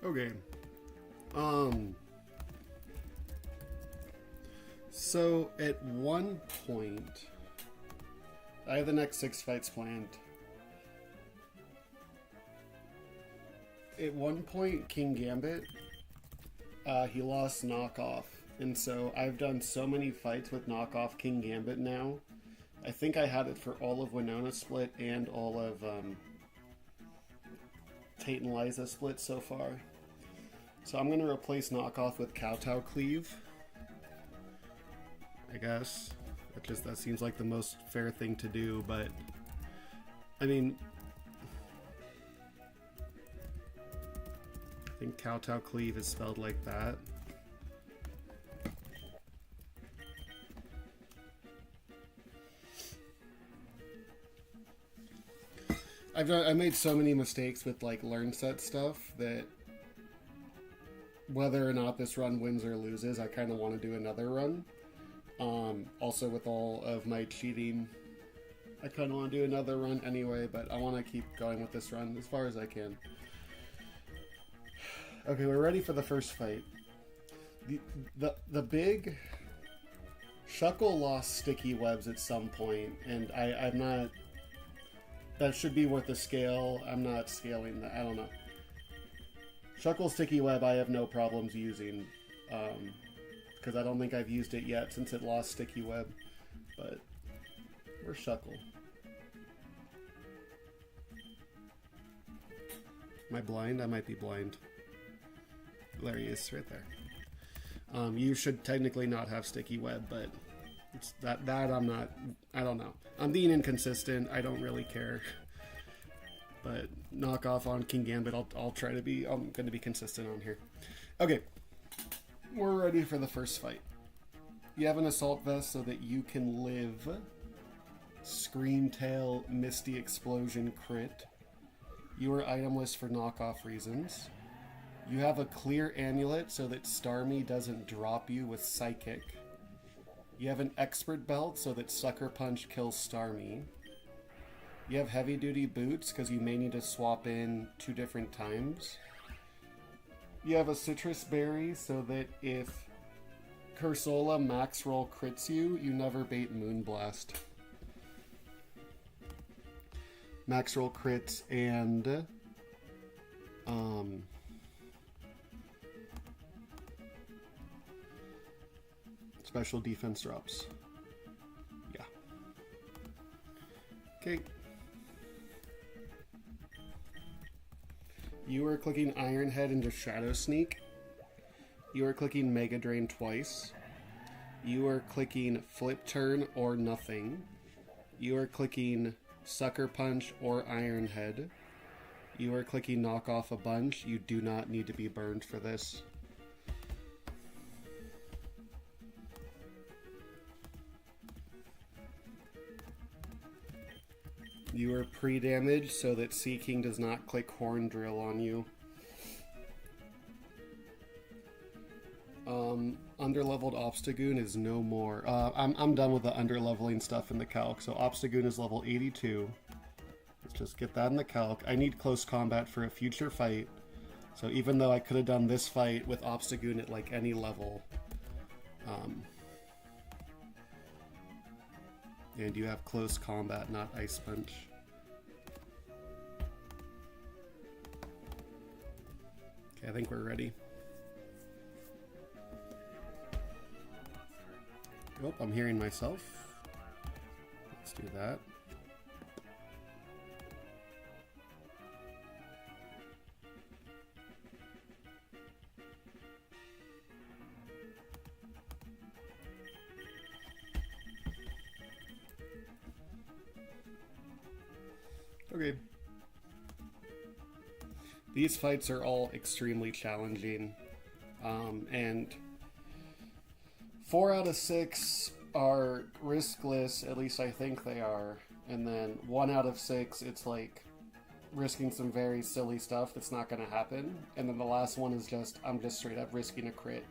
Okay. So at one point, I have the next 6 fights planned. At one point, King Gambit, he lost knockoff. And so I've done so many fights with knockoff King Gambit now. I think I had it for all of Winona split and all of Tate and Liza split so far. So I'm going to replace knockoff with Kowtow Cleave. I guess. That seems like the most fair thing to do, but I mean, I think Kowtow Cleave is spelled like that. I made so many mistakes with like learn set stuff that whether or not this run wins or loses, I kind of want to do another run. Also with all of my cheating, I kind of want to do another run anyway, but I want to keep going with this run as far as I can. Okay, we're ready for the first fight. The big Shuckle lost sticky webs at some point, and I'm not. That should be worth a scale. I'm not scaling that. I don't know. Shuckle sticky web, I have no problems using. Because I don't think I've used it yet since it lost sticky web. But where's Shuckle? Am I blind? I might be blind. There he is, right there. You should technically not have sticky web, but it's that I'm not. I don't know. I'm being inconsistent. I don't really care. But knock off on King Gambit. I'll try to be. I'm going to be consistent on here. Okay. We're ready for the first fight. You have an assault vest so that you can live Screamtail Misty Explosion crit. You are itemless for knockoff reasons. You have a clear amulet so that Starmie doesn't drop you with Psychic. You have an expert belt so that Sucker Punch kills Starmie. You have heavy duty boots because you may need to swap in 2 different times. You have a citrus berry so that if Cursola max roll crits you, you never bait Moonblast. Max roll crits and special defense drops. Yeah. Okay. You are clicking Iron Head into Shadow Sneak. You are clicking Mega Drain twice. You are clicking Flip Turn or nothing. You are clicking Sucker Punch or Iron Head. You are clicking Knock Off a bunch. You do not need to be burned for this. You are pre-damaged so that Sea King does not click Horn Drill on you. Underleveled Obstagoon is no more. I'm done with the underleveling stuff in the calc. So Obstagoon is level 82. Let's just get that in the calc. I need close combat for a future fight. So even though I could have done this fight with Obstagoon at like any level. And you have close combat, not Ice Punch. Okay, I think we're ready. Oh, I'm hearing myself. Let's do that. Okay. These fights are all extremely challenging, and 4 out of 6 are riskless, at least I think they are, and then 1 out of 6, it's like risking some very silly stuff that's not going to happen, and then the last one is just, I'm just straight up risking a crit,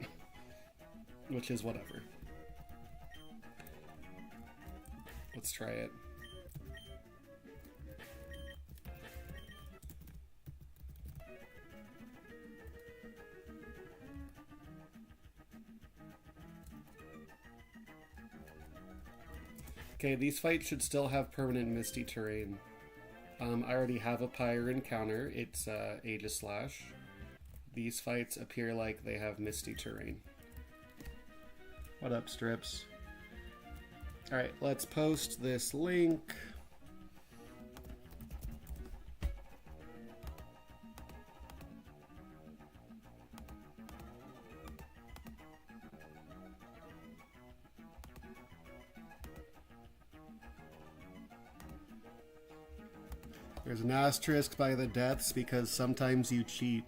which is whatever. Let's try it. Okay, these fights should still have permanent misty terrain. I already have a Pyre encounter. It's Aegislash. These fights appear like they have misty terrain. What up, Strips? Alright, let's post this link. There's an asterisk by the deaths because sometimes you cheat.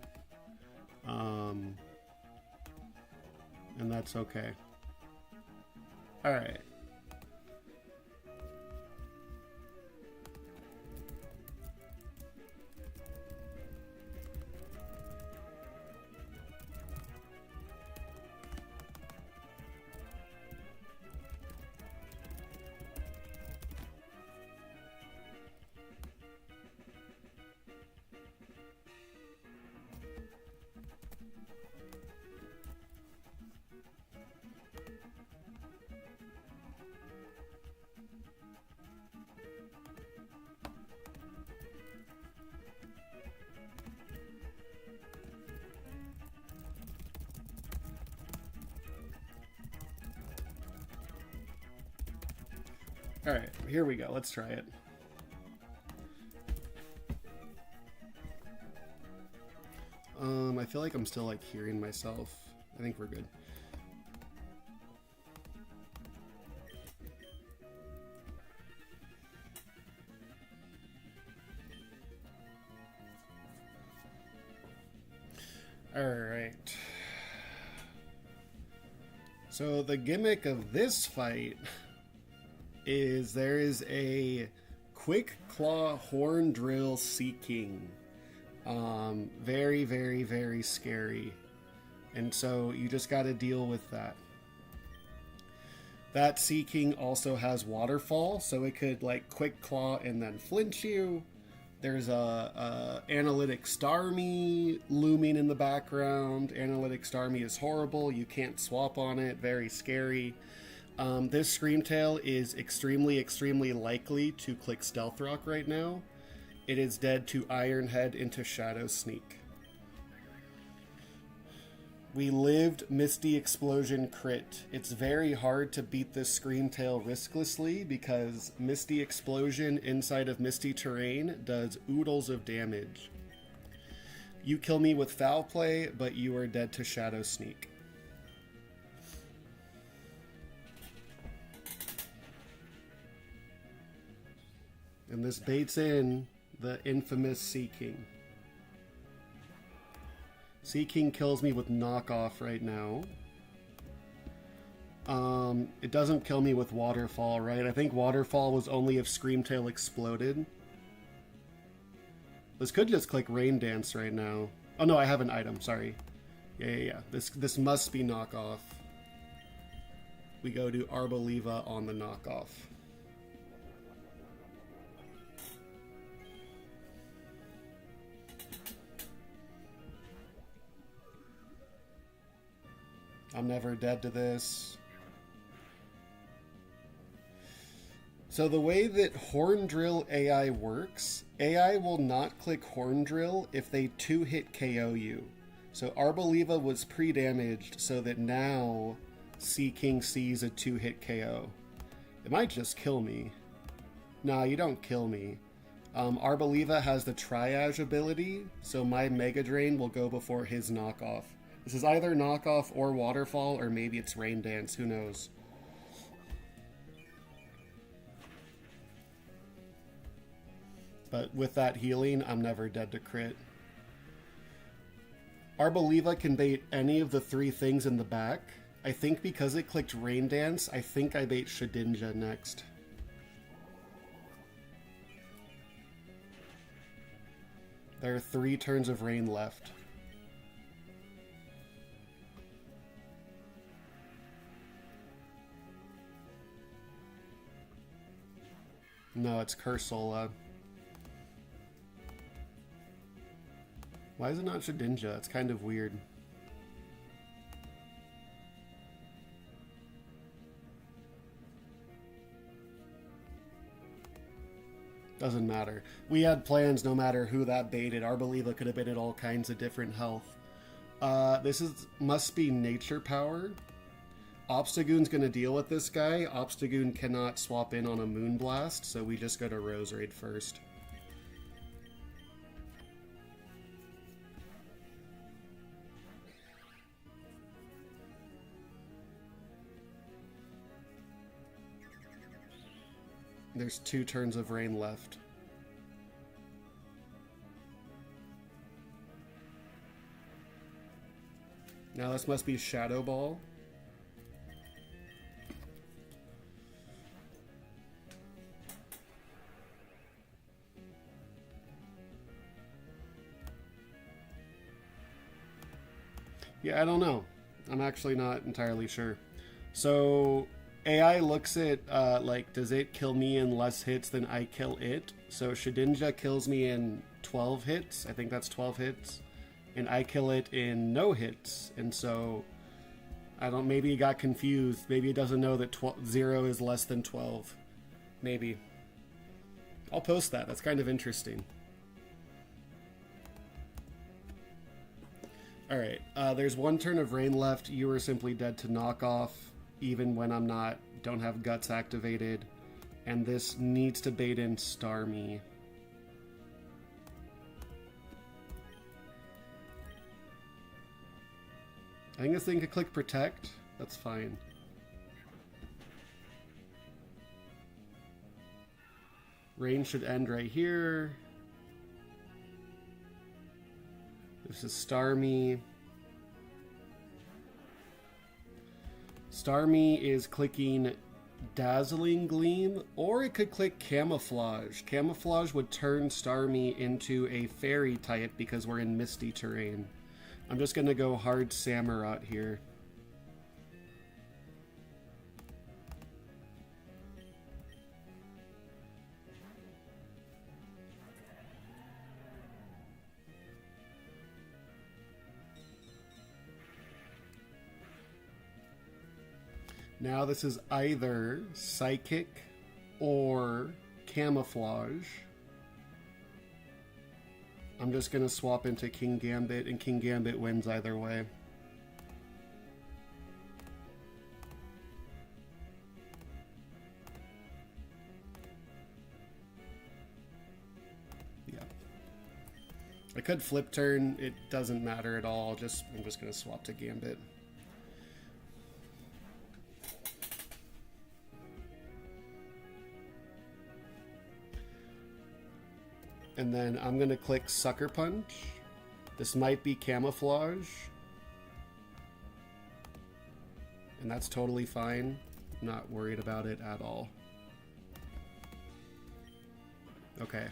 And that's okay. Alright. Alright, here we go. Let's try it. I feel like I'm still like hearing myself. I think we're good. Alright. So the gimmick of this fight is there is a Quick Claw Horn Drill Seeking. Very, very, very scary. And so you just got to deal with that. That Seeking also has Waterfall, so it could like Quick Claw and then flinch you. There's a Analytic Starmie looming in the background. Analytic Starmie is horrible. You can't swap on it. Very scary. This Screamtail is extremely, extremely likely to click Stealth Rock right now. It is dead to Iron Head into Shadow Sneak. We lived Misty Explosion crit. It's very hard to beat this Screamtail risklessly because Misty Explosion inside of Misty Terrain does oodles of damage. You kill me with Foul Play, but you are dead to Shadow Sneak. And this baits in the infamous Seeking. Seeking kills me with Knockoff right now. It doesn't kill me with Waterfall, right? I think Waterfall was only if Screamtail exploded. This could just click Rain Dance right now. Oh no, I have an item, sorry. Yeah. This must be Knockoff. We go to Arboliva on the Knockoff. I'm never dead to this. So the way that Horn Drill AI works, AI will not click Horn Drill if they 2-hit KO you. So Arboliva was pre-damaged so that now Seeking sees a 2-hit KO. It might just kill me. Nah, you don't kill me. Arboliva has the Triage ability, so my Mega Drain will go before his Knockoff. This is either Knockoff or Waterfall, or maybe it's Rain Dance, who knows. But with that healing, I'm never dead to crit. Arboliva can bait any of the 3 things in the back. I think because it clicked Rain Dance, I think I bait Shedinja next. There are 3 turns of rain left. No, it's Cursola. Why is it not Shedinja? It's kind of weird. Doesn't matter. We had plans no matter who that baited. Our Believer could have been at all kinds of different health. Must be nature power. Obstagoon's going to deal with this guy. Obstagoon cannot swap in on a Moonblast, so we just go to Roserade first. There's 2 turns of rain left. Now this must be Shadow Ball. Yeah, I don't know. I'm actually not entirely sure. So AI looks at, like, does it kill me in less hits than I kill it? So Shedinja kills me in 12 hits. I think that's 12 hits. And I kill it in no hits. And so, I don't, maybe he got confused. Maybe he doesn't know that 0 is less than 12. Maybe. I'll post that. That's kind of interesting. Alright, there's 1 turn of rain left. You are simply dead to knockoff, even when I'm not, don't have guts activated. And this needs to bait in Starmie. I think this thing could click Protect. That's fine. Rain should end right here. This is Starmie. Starmie is clicking Dazzling Gleam, or it could click Camouflage. Camouflage would turn Starmie into a fairy type because we're in misty terrain. I'm just going to go hard Camerupt here. Now this is either Psychic or Camouflage. I'm just going to swap into King Gambit, and King Gambit wins either way. Yeah. I could flip turn. It doesn't matter at all. I'm just going to swap to Gambit. And then I'm going to click Sucker Punch. This might be Camouflage. And that's totally fine. I'm not worried about it at all. Okay.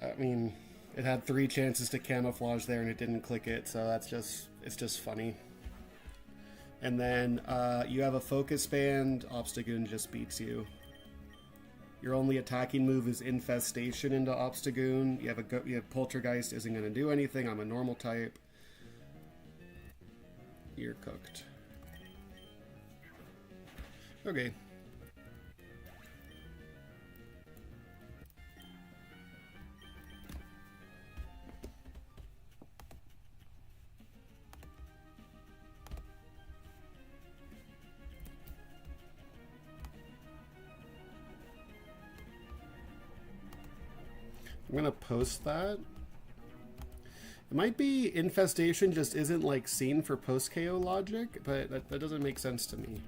I mean, it had 3 chances to Camouflage there and it didn't click it, so that's just, it's just funny. And then you have a Focus Band. Obstagoon just beats you. Your only attacking move is Infestation into Obstagoon. You have Poltergeist isn't going to do anything. I'm a normal type. You're cooked. Okay. I'm gonna post that. It might be Infestation just isn't like seen for post KO logic, but that doesn't make sense to me.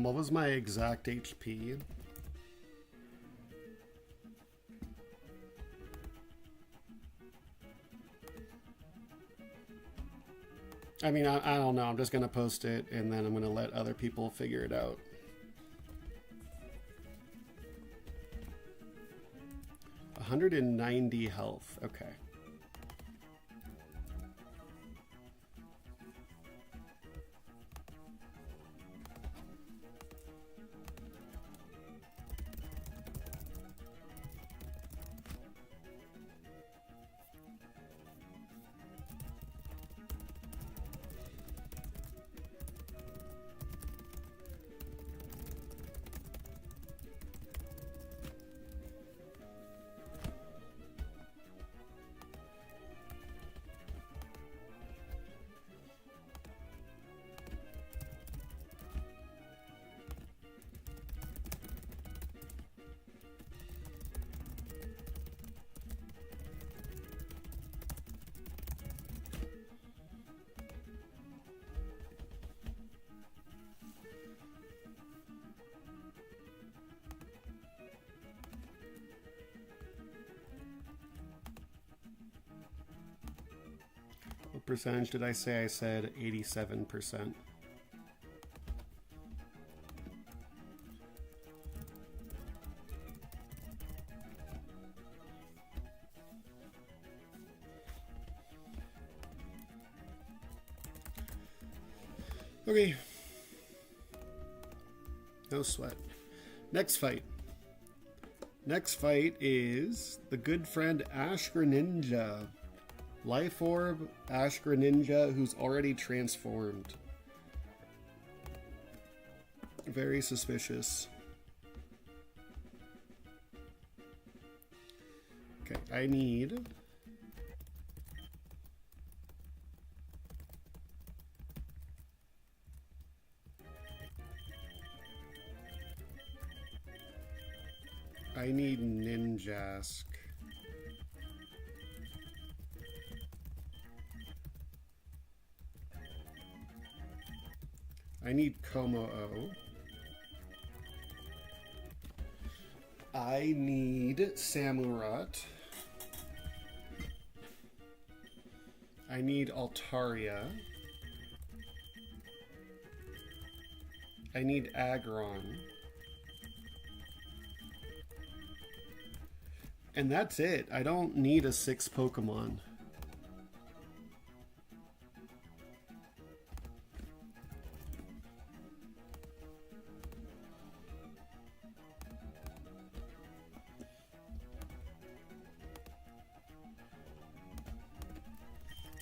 What was my exact HP? I mean, I don't know. I'm just going to post it, and then I'm going to let other people figure it out. $190 health. Okay. What percentage did I say? I said 87%. Okay. No sweat. Next fight. Next fight is the good friend Ash Greninja. Life Orb, Ash Greninja, who's already transformed. Very suspicious. Okay, I need... Ninjask. I need Como-O. I need Camerupt. I need Altaria. I need Aggron. And that's it. I don't need a 6th Pokemon.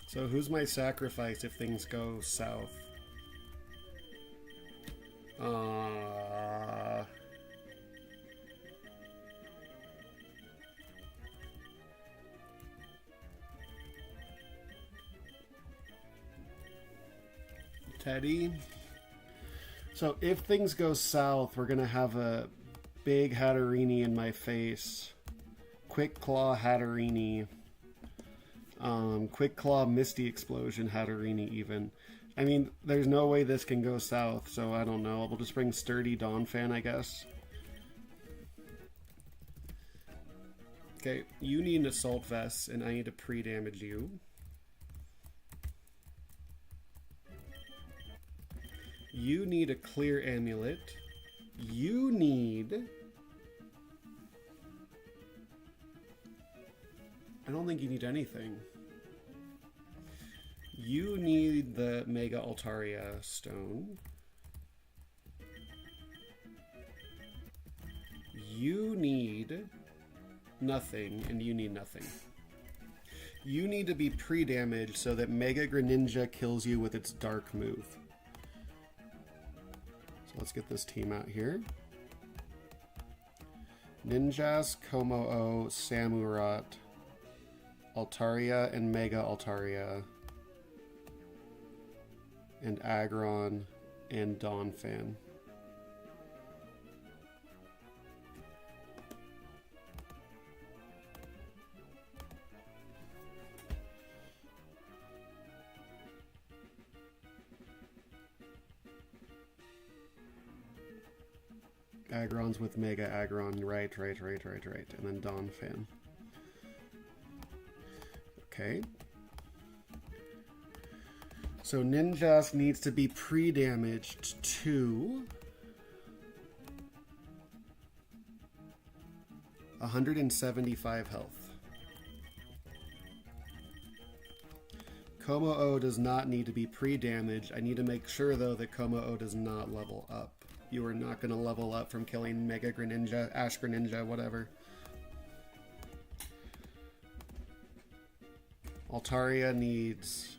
So who's my sacrifice if things go south? Teddy. So if things go south, we're gonna have a big Hatterini in my face. Quick Claw Hatterini. Quick Claw Misty Explosion Hatterini even. I mean, there's no way this can go south, so I don't know. We'll just bring Sturdy Donphan, I guess. Okay, you need an Assault Vest, and I need to pre-damage you. You need a Clear Amulet. You need... I don't think you need anything. You need the Mega Altaria Stone. You need nothing, and you need nothing. You need to be pre-damaged so that Mega Greninja kills you with its Dark move. So let's get this team out here. Ninjask, Como-O, Camerupt, Altaria and Mega Altaria, and Aggron and Donphan. Aggron's with Mega Aggron, right, and then Donphan. Okay. So Ninjas needs to be pre-damaged to 175 health. Como-O does not need to be pre-damaged. I need to make sure, though, that Como-O does not level up. You are not going to level up from killing Mega Greninja, Ash Greninja, whatever. Altaria needs...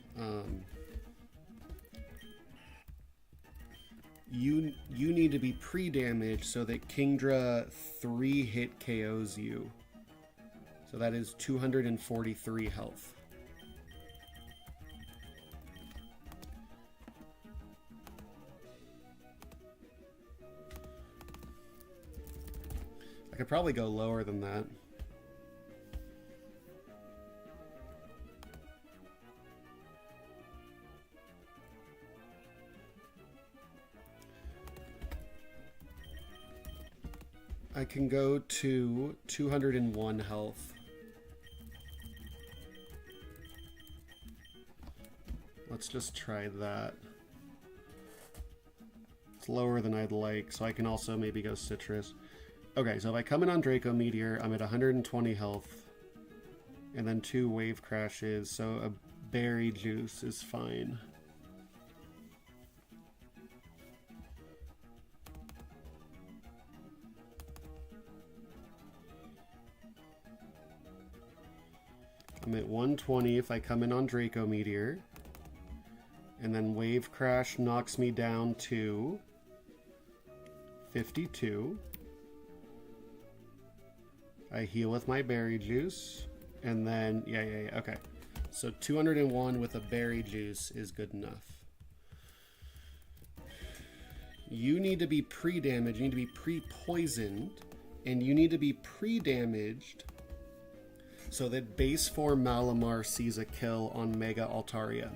You need to be pre-damaged so that Kingdra 3-hit KOs you. So that is 243 health. I could probably go lower than that. I can go to 201 health. Let's just try that. It's lower than I'd like, so I can also maybe go Citrus. Okay, so if I come in on Draco Meteor, I'm at 120 health. And then 2 Wave Crashes, so a Berry Juice is fine. I'm at 120 if I come in on Draco Meteor. And then Wave Crash knocks me down to 52. I heal with my Berry Juice. And then, yeah, okay. So 201 with a Berry Juice is good enough. You need to be pre-damaged, you need to be pre-poisoned, and you need to be pre-damaged so that base 4 Malamar sees a kill on Mega Altaria.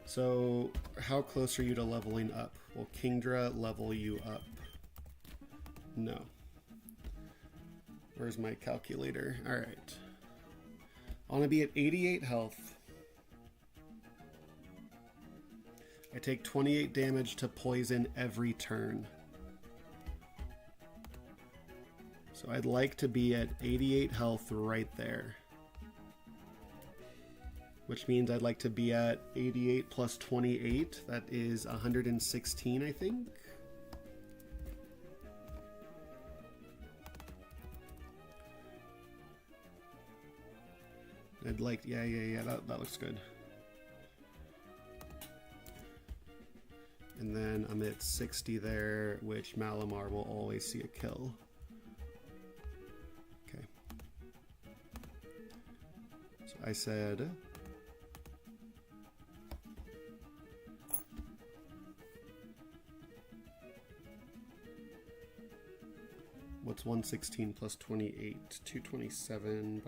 So, how close are you to leveling up? Will Kingdra level you up? No. Where's my calculator? Alright. I want to be at 88 health. I take 28 damage to poison every turn. So I'd like to be at 88 health right there. Which means I'd like to be at 88 plus 28. That is 116, I think. I'd like, yeah, that looks good. And then I'm at 60 there, which Malamar will always see a kill. Okay. So I said... What's 116 plus 28? 227.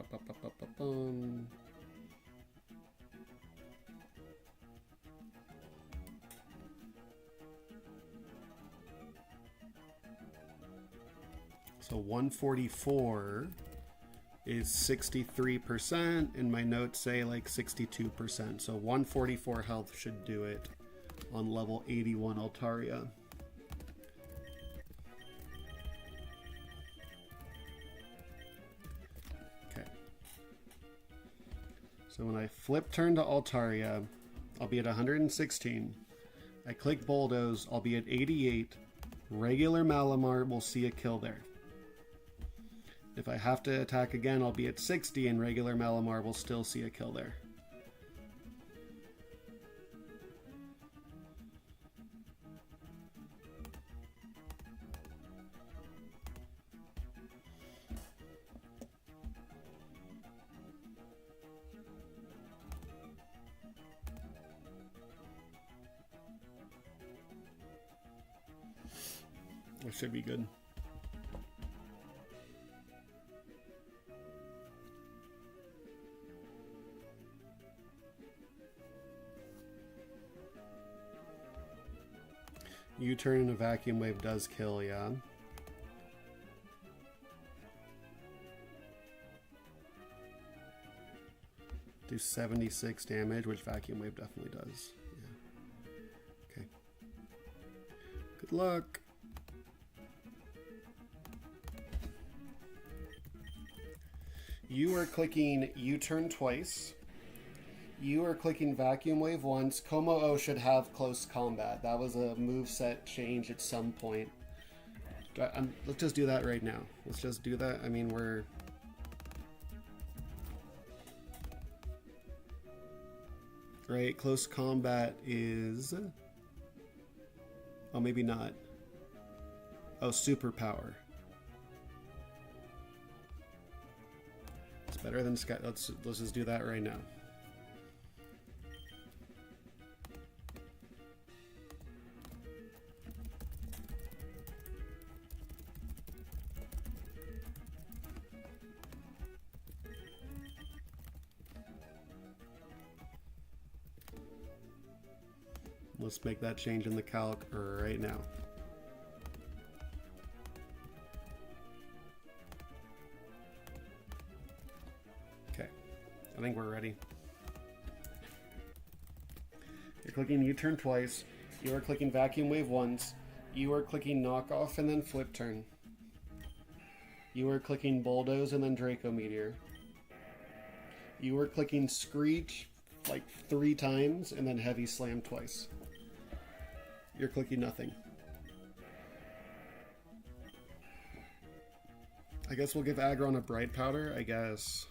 So 144 is 63%, and my notes say like 62%. So 144 health should do it on level 81 Altaria. So when I flip turn to Altaria, I'll be at 116. I click Bulldoze, I'll be at 88. Regular Malamar will see a kill there. If I have to attack again, I'll be at 60, and regular Malamar will still see a kill there. That should be good. U-turn in a vacuum wave does kill, yeah. Do 76 damage, which Vacuum Wave definitely does. Yeah. Okay. Good luck. You are clicking U-turn twice. You are clicking Vacuum Wave once. Como-O should have close combat. That was a moveset change at some point. Let's just do that right now. Let's just do that. I mean, we're... Right, close combat is... Oh, maybe not. Oh, superpower. It's better than Sky. Let's just do that right now. Let's make that change in the calc right now. Okay, I think we're ready. You're clicking U-turn twice. You are clicking Vacuum Wave once. You are clicking Knockoff and then Flip Turn. You are clicking Bulldoze and then Draco Meteor. You are clicking Screech like 3 times and then Heavy Slam twice. You're clicking nothing. I guess we'll give Aggron a Bright Powder, I guess.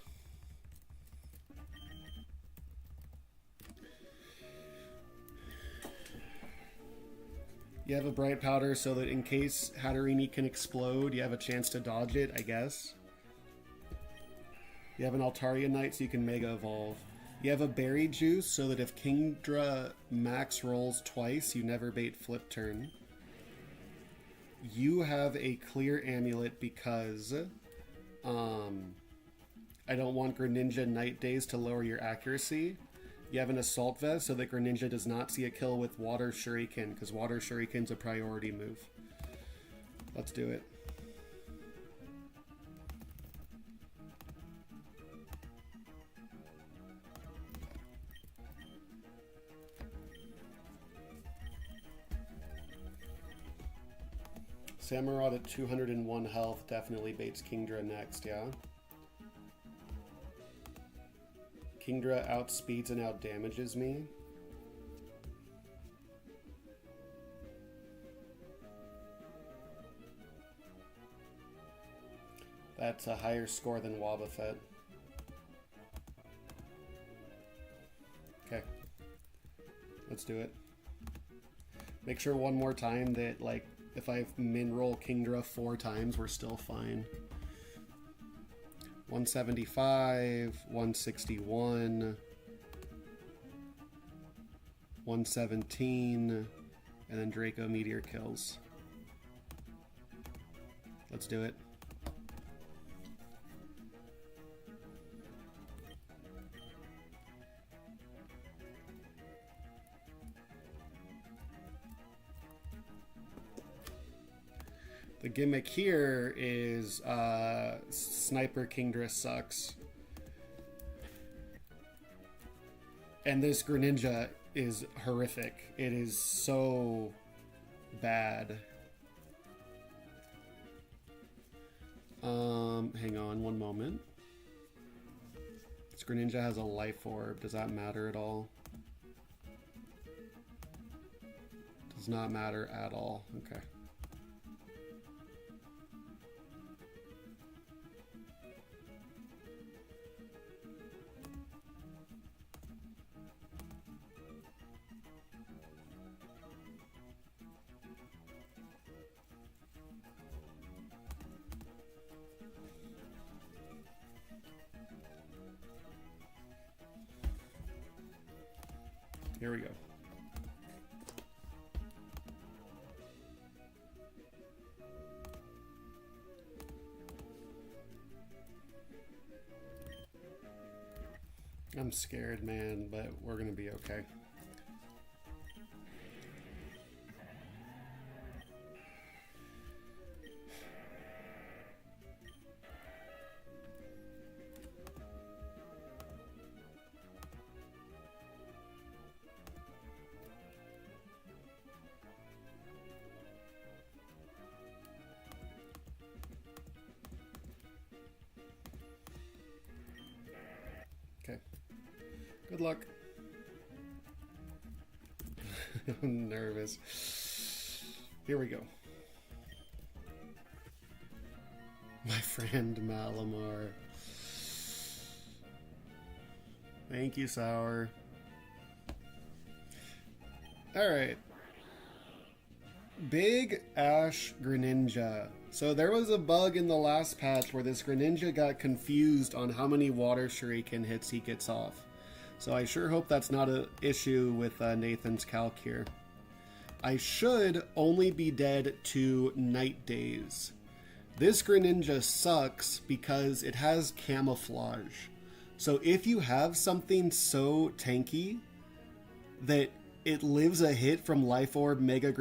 You have a Bright Powder so that in case Hatterini can explode, you have a chance to dodge it, I guess. You have an Altaria Knight so you can Mega Evolve. You have a Berry Juice so that if Kingdra max rolls twice, you never bait Flip Turn. You have a Clear Amulet because I don't want Greninja Night Days to lower your accuracy. You have an Assault Vest so that Greninja does not see a kill with Water Shuriken, because Water Shuriken's a priority move. Let's do it. Samurott at 201 health definitely baits Kingdra next, yeah? Kingdra outspeeds and outdamages me. That's a higher score than Wobbuffet. Okay. Let's do it. Make sure one more time that, like, if I min roll Kingdra 4 times, we're still fine. 175, 161, 117, and then Draco Meteor kills. Let's do it. The gimmick here is Sniper Kingdra sucks. And this Greninja is horrific. It is so bad. Hang on one moment. This Greninja has a Life Orb. Does that matter at all? Does not matter at all. Okay. Here we go. I'm scared, man, but we're gonna be okay. Good luck. I'm nervous. Here we go. My friend Malamar. Thank you, Sour. Alright. Big Ash Greninja. So there was a bug in the last patch where this Greninja got confused on how many water shuriken hits he gets off. So I sure hope that's not an issue with Nathan's calc here. I should only be dead to Night Days. This Greninja sucks because it has camouflage. So if you have something so tanky that it lives a hit from Life Orb Mega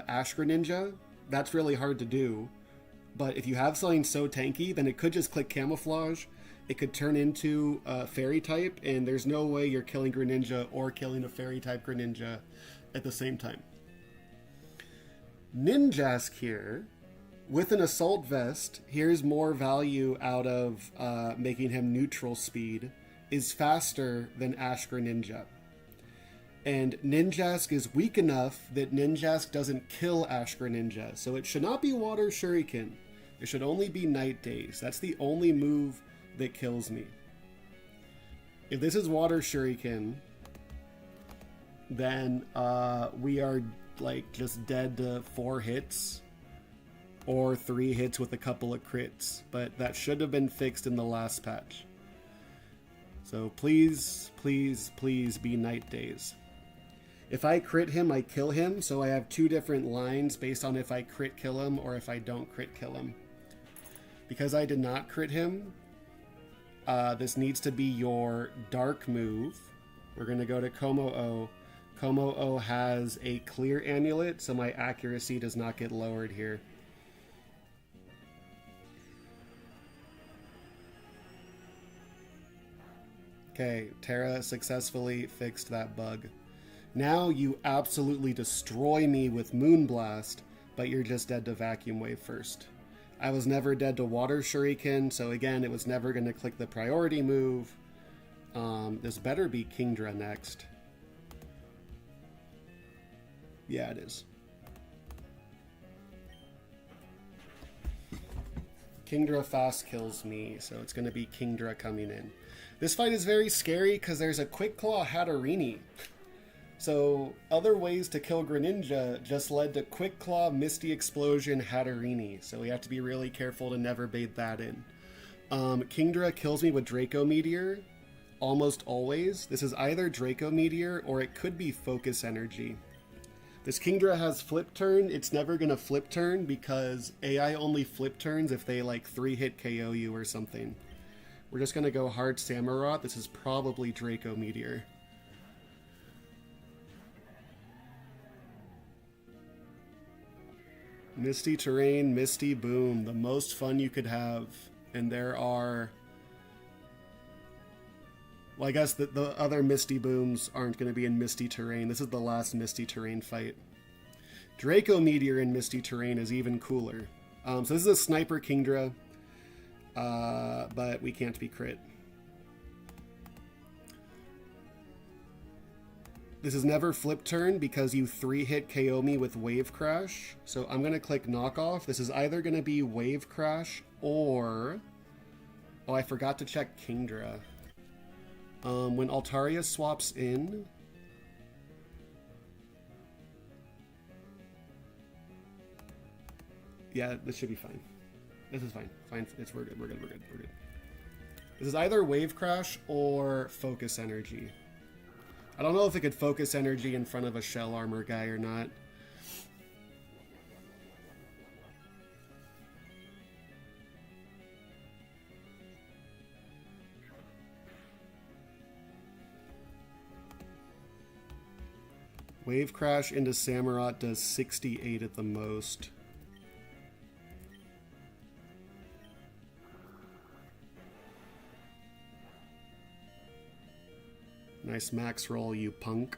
Ash Greninja, that's really hard to do. But if you have something so tanky, then it could just click camouflage. It could turn into a fairy type, and there's no way you're killing Greninja or killing a fairy type Greninja at the same time. Ninjask here, with an Assault Vest, here's more value out of making him neutral speed, is faster than Ash Greninja. And Ninjask is weak enough that Ninjask doesn't kill Ash Greninja, so it should not be Water Shuriken. It should only be Night Days. That's the only move that kills me. If this is Water Shuriken, then we are like just dead to 4 hits or 3 hits with a couple of crits, but that should have been fixed in the last patch. So please, please, please be Night Days. If I crit him, I kill him, so I have 2 different lines based on if I crit kill him or if I don't crit kill him. Because I did not crit him, this needs to be your dark move. We're going to go to Como-O. Como-O has a clear amulet, so my accuracy does not get lowered here. Okay, Terra successfully fixed that bug. Now you absolutely destroy me with Moonblast, but you're just dead to Vacuum Wave first. I was never dead to Water Shuriken, so again, it was never going to click the priority move. This better be Kingdra next. Yeah, it is. Kingdra fast kills me, so it's going to be Kingdra coming in. This fight is very scary because there's a Quick Claw Hatterene. So other ways to kill Greninja just led to Quick Claw, Misty Explosion, Hatterene. So we have to be really careful to never bait that in. Kingdra kills me with Draco Meteor almost always. This is either Draco Meteor or it could be Focus Energy. This Kingdra has Flip Turn. It's never going to Flip Turn because AI only Flip Turns if they like 3-hit KO you or something. We're just going to go hard Samurott. This is probably Draco Meteor. Misty Terrain, Misty Boom, the most fun you could have. And there are... Well, I guess the other Misty Booms aren't going to be in Misty Terrain. This is the last Misty Terrain fight. Draco Meteor in Misty Terrain is even cooler. So this is a Sniper Kingdra, but we can't be crit. This is never Flip Turn because you 3-hit KO me with Wave Crash. So I'm going to click Knockoff. This is either going to be Wave Crash or... Oh, I forgot to check Kingdra. When Altaria swaps in... Yeah, this should be fine. This is fine. Fine. We're good. We're good. We're good. We're good. This is either Wave Crash or Focus Energy. I don't know if it could Focus Energy in front of a Shell Armor guy or not. Wave Crash into Samurott does 68 at the most. Nice max roll, you punk.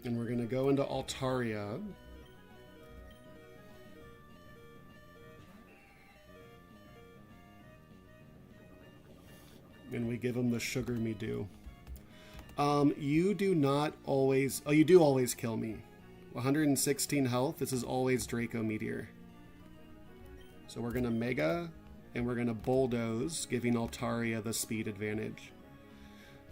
And we're going to go into Altaria. And we give him the sugar me do. You do not always... Oh, you do always kill me. 116 health. This is always Draco Meteor. So we're going to Mega, and we're going to Bulldoze, giving Altaria the speed advantage.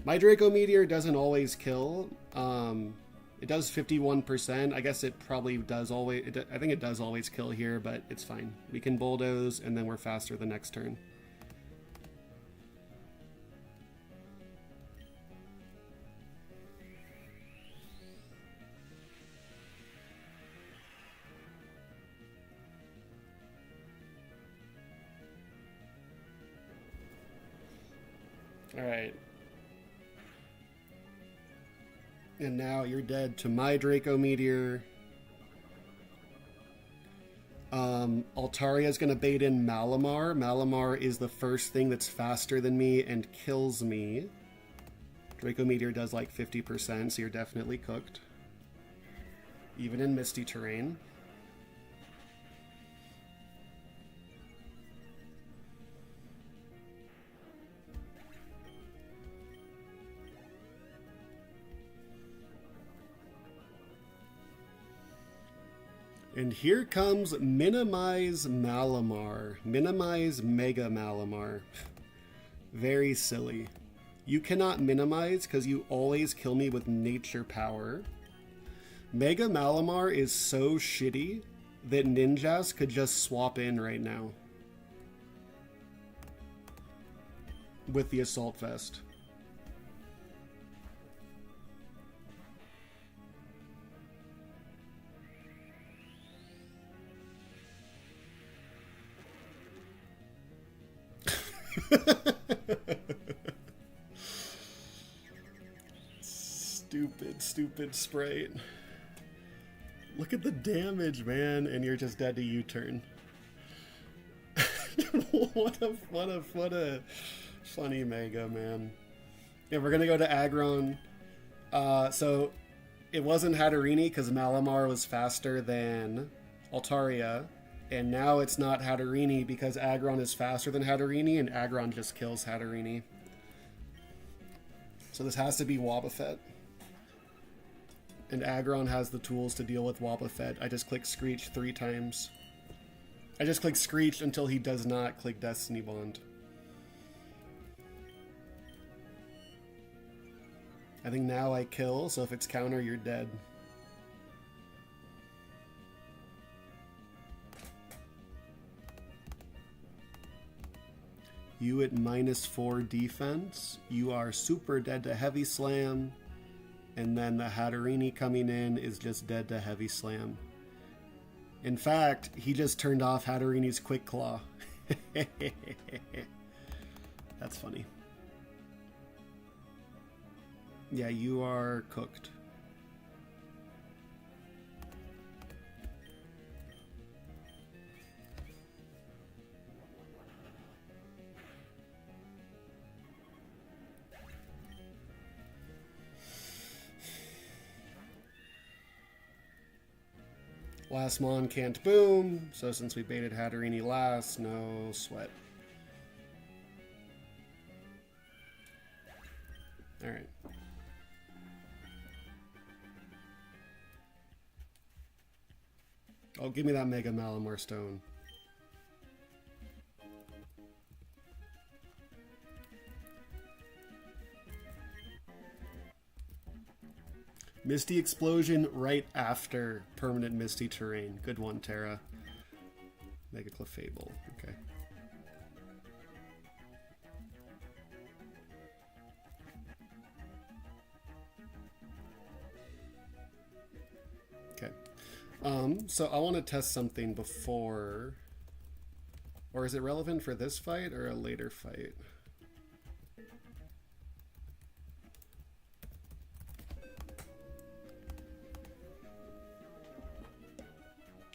My Draco Meteor doesn't always kill. It does 51%. I guess it probably does always... I think it does always kill here, but it's fine. We can Bulldoze, and then we're faster the next turn. Alright. And now you're dead to my Draco Meteor. Altaria's gonna bait in Malamar. Malamar is the first thing that's faster than me and kills me. Draco Meteor does like 50%, so you're definitely cooked. Even in misty terrain. And here comes Minimize Malamar. Minimize Mega Malamar. Very silly. You cannot minimize because you always kill me with nature power. Mega Malamar is so shitty that ninjas could just swap in right now. With the Assault Vest. Stupid Sprite. Look at the damage, man, and you're just dead to U-turn. what a funny Mega, man. Yeah, we're gonna go to aggron. So it wasn't Hatterini because Malamar was faster than Altaria. And now it's not Hatterini because aggron is faster than Hatterini, and aggron just kills Hatterini. So this has to be Wobbuffet. And aggron has the tools to deal with Wobbuffet. I just click Screech 3 times. I just click Screech until he does not click Destiny Bond. I think now I kill, so if it's counter, you're dead. You at -4 defense. You are super dead to Heavy Slam. And then the Hatterini coming in is just dead to Heavy Slam. In fact, he just turned off Hatterini's Quick Claw. That's funny. Yeah, you are cooked. Last Mon can't boom, so since we baited Hatterini last, no sweat. Alright. Oh, give me that Mega Malamar Stone. Misty Explosion right after Permanent Misty Terrain. Good one, Terra. Mega Clefable. Okay. Okay. So I want to test something before... Or is it relevant for this fight or a later fight?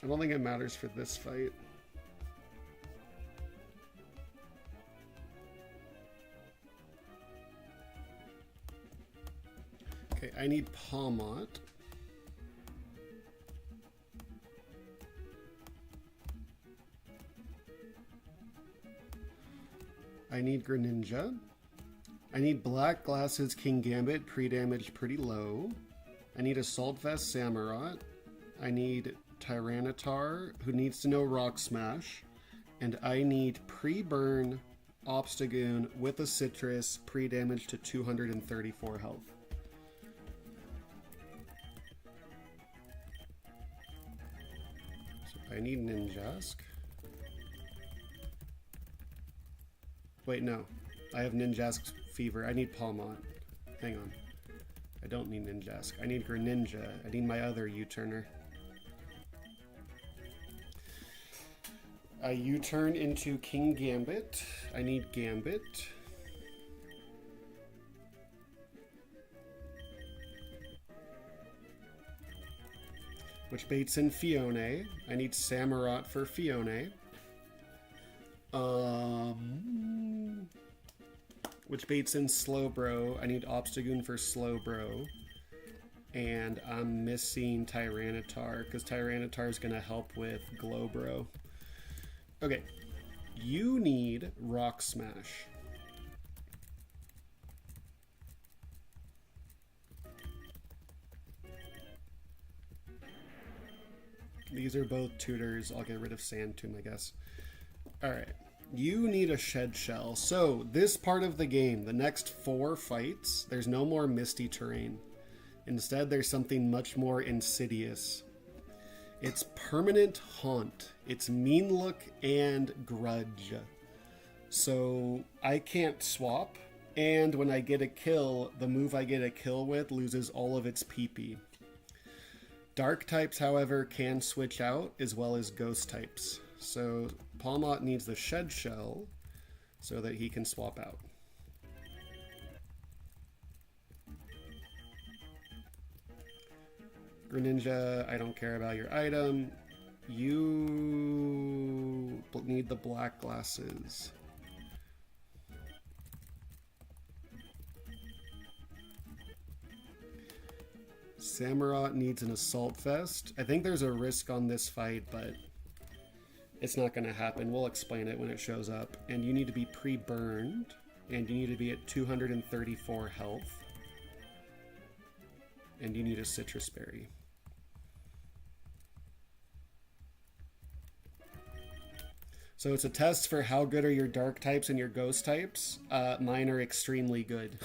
I don't think it matters for this fight. Okay, I need Palmot. I need Greninja. I need Black Glasses King Gambit, pre-damage pretty low. I need Assault Vest Samurott. I need Tyranitar, who needs to know Rock Smash. And I need pre-burn Obstagoon with a Citrus, pre-damage to 234 health. So I need Ninjask. Wait, no. I have Ninjask Fever. I need Palmont. Hang on. I don't need Ninjask. I need Greninja. I need my other U-turner. I U-turn into King Gambit. I need Gambit. Which baits in Fione. I need Samurott for Fione. Which baits in Slowbro. I need Obstagoon for Slowbro. And I'm missing Tyranitar, because Tyranitar is going to help with Glowbro. Okay. You need Rock Smash. These are both tutors. I'll get rid of Sand Tomb, I guess. Alright. You need a Shed Shell. So, this part of the game, the next 4 fights, there's no more misty terrain. Instead, there's something much more insidious. It's Permanent Haunt. It's Mean Look and Grudge. So, I can't swap, and when I get a kill, the move I get a kill with loses all of its PP. Dark types, however, can switch out, as well as ghost types. So Palmont needs the Shed Shell so that he can swap out. Greninja, I don't care about your item. You need the Black Glasses. Samurott needs an Assault Vest. I think there's a risk on this fight, but it's not going to happen. We'll explain it when it shows up. And you need to be pre-burned. And you need to be at 234 health. And you need a Citrus Berry. So it's a test for how good are your dark types and your ghost types. Mine are extremely good.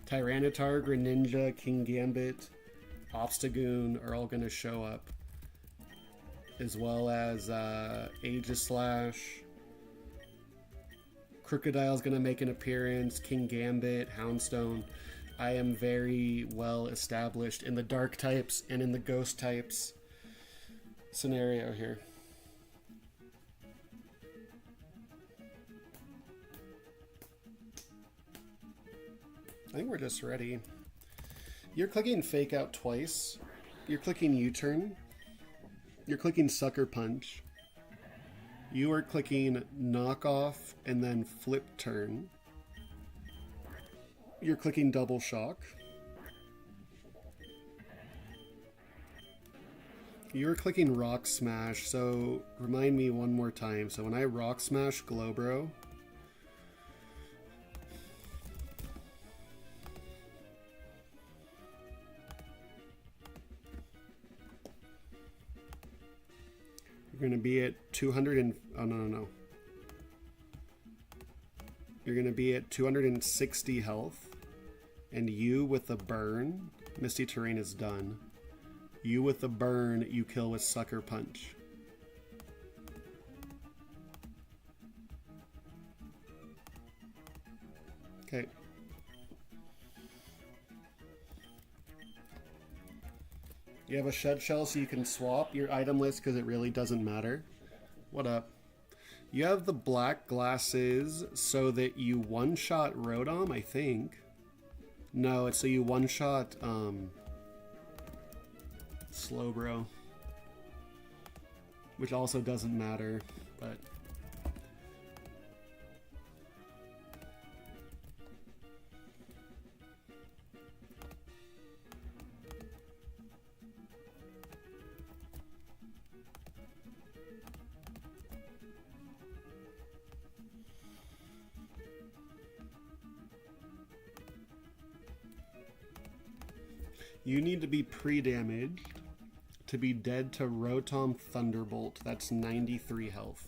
Tyranitar, Greninja, King Gambit, Obstagoon are all going to show up. As well as Aegislash. Crocodile's going to make an appearance. King Gambit, Houndstone. I am very well established in the dark types and in the ghost types scenario here. I think we're just ready. You're clicking Fake Out twice. You're clicking U-turn. You're clicking Sucker Punch. You are clicking Knock Off and then Flip Turn. You're clicking Double Shock. You're clicking Rock Smash, so remind me one more time. So when I Rock Smash Glowbro, you're going to be at 200 and... Oh, no. You're going to be at 260 health. And you with the burn, Misty Terrain is done. You with the burn, you kill with Sucker Punch. Okay. You have a Shed Shell so you can swap your item list because it really doesn't matter. What up? You have the Black Glasses so that you one-shot Rotom, I think. No, it's so you one-shot Slowbro. Which also doesn't matter, but... You need to be pre-damaged to be dead to Rotom Thunderbolt. That's 93 health.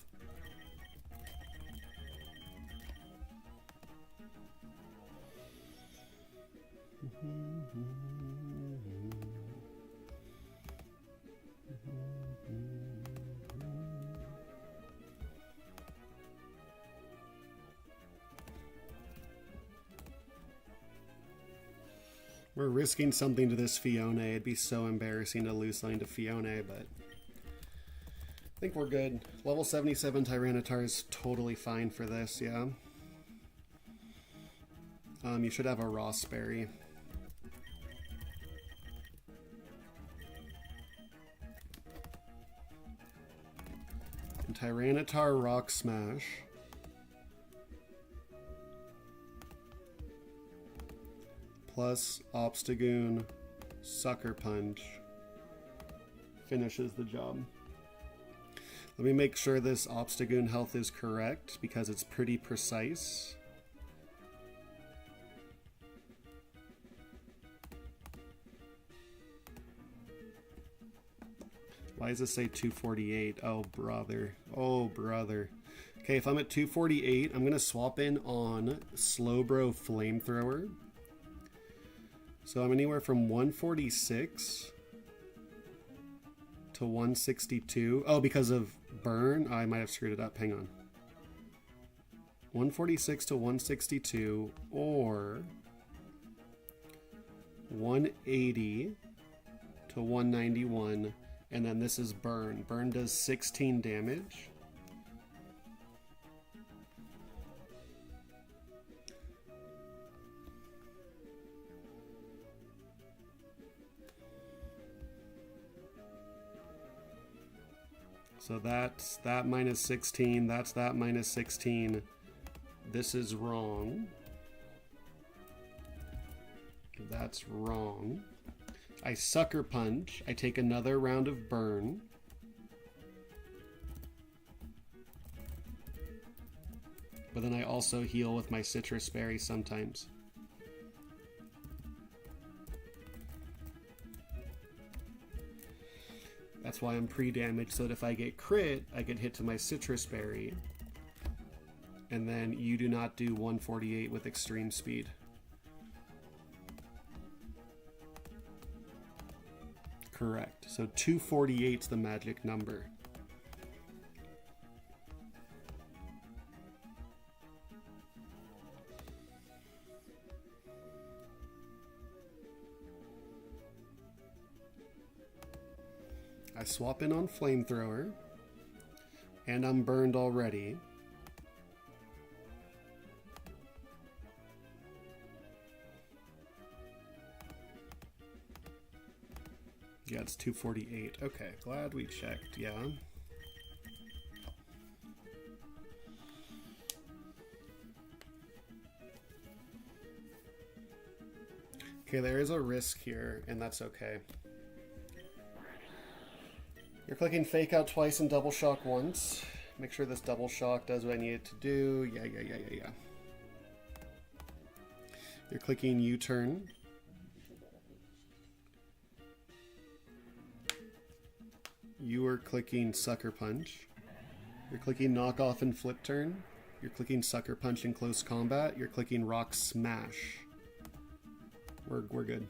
We're risking something to this Fiona. It'd be so embarrassing to lose line to Fiona, but I think we're good. Level 77 Tyranitar is totally fine for this, yeah. You should have a Rossberry. And Tyranitar Rock Smash. Plus Obstagoon Sucker Punch finishes the job. Let me make sure this Obstagoon health is correct because it's pretty precise. Why does it say 248? Oh, brother. Oh, brother. Okay, if I'm at 248, I'm going to swap in on Slowbro Flamethrower. So I'm anywhere from 146 to 162. Oh, because of burn? Oh, I might have screwed it up. Hang on. 146 to 162 or 180 to 191. And then this is burn. Burn does 16 damage. So that's that minus 16, that's that minus 16. This is wrong. That's wrong. I Sucker Punch. I take another round of burn. But then I also heal with my Citrus Berry sometimes. That's why I'm pre-damaged, so that if I get crit, I get hit to my Citrus Berry. And then you do not do 148 with extreme speed. Correct. So 248's the magic number. I swap in on Flamethrower, and I'm burned already. Yeah, it's 248. Okay, glad we checked, yeah. Okay, there is a risk here, and that's okay. You're clicking Fake Out twice and Double Shock once. Make sure this Double Shock does what I need it to do. Yeah. You're clicking U-turn. You are clicking Sucker Punch. You're clicking Knock Off and Flip Turn. You're clicking Sucker Punch in Close Combat. You're clicking Rock Smash. We're good.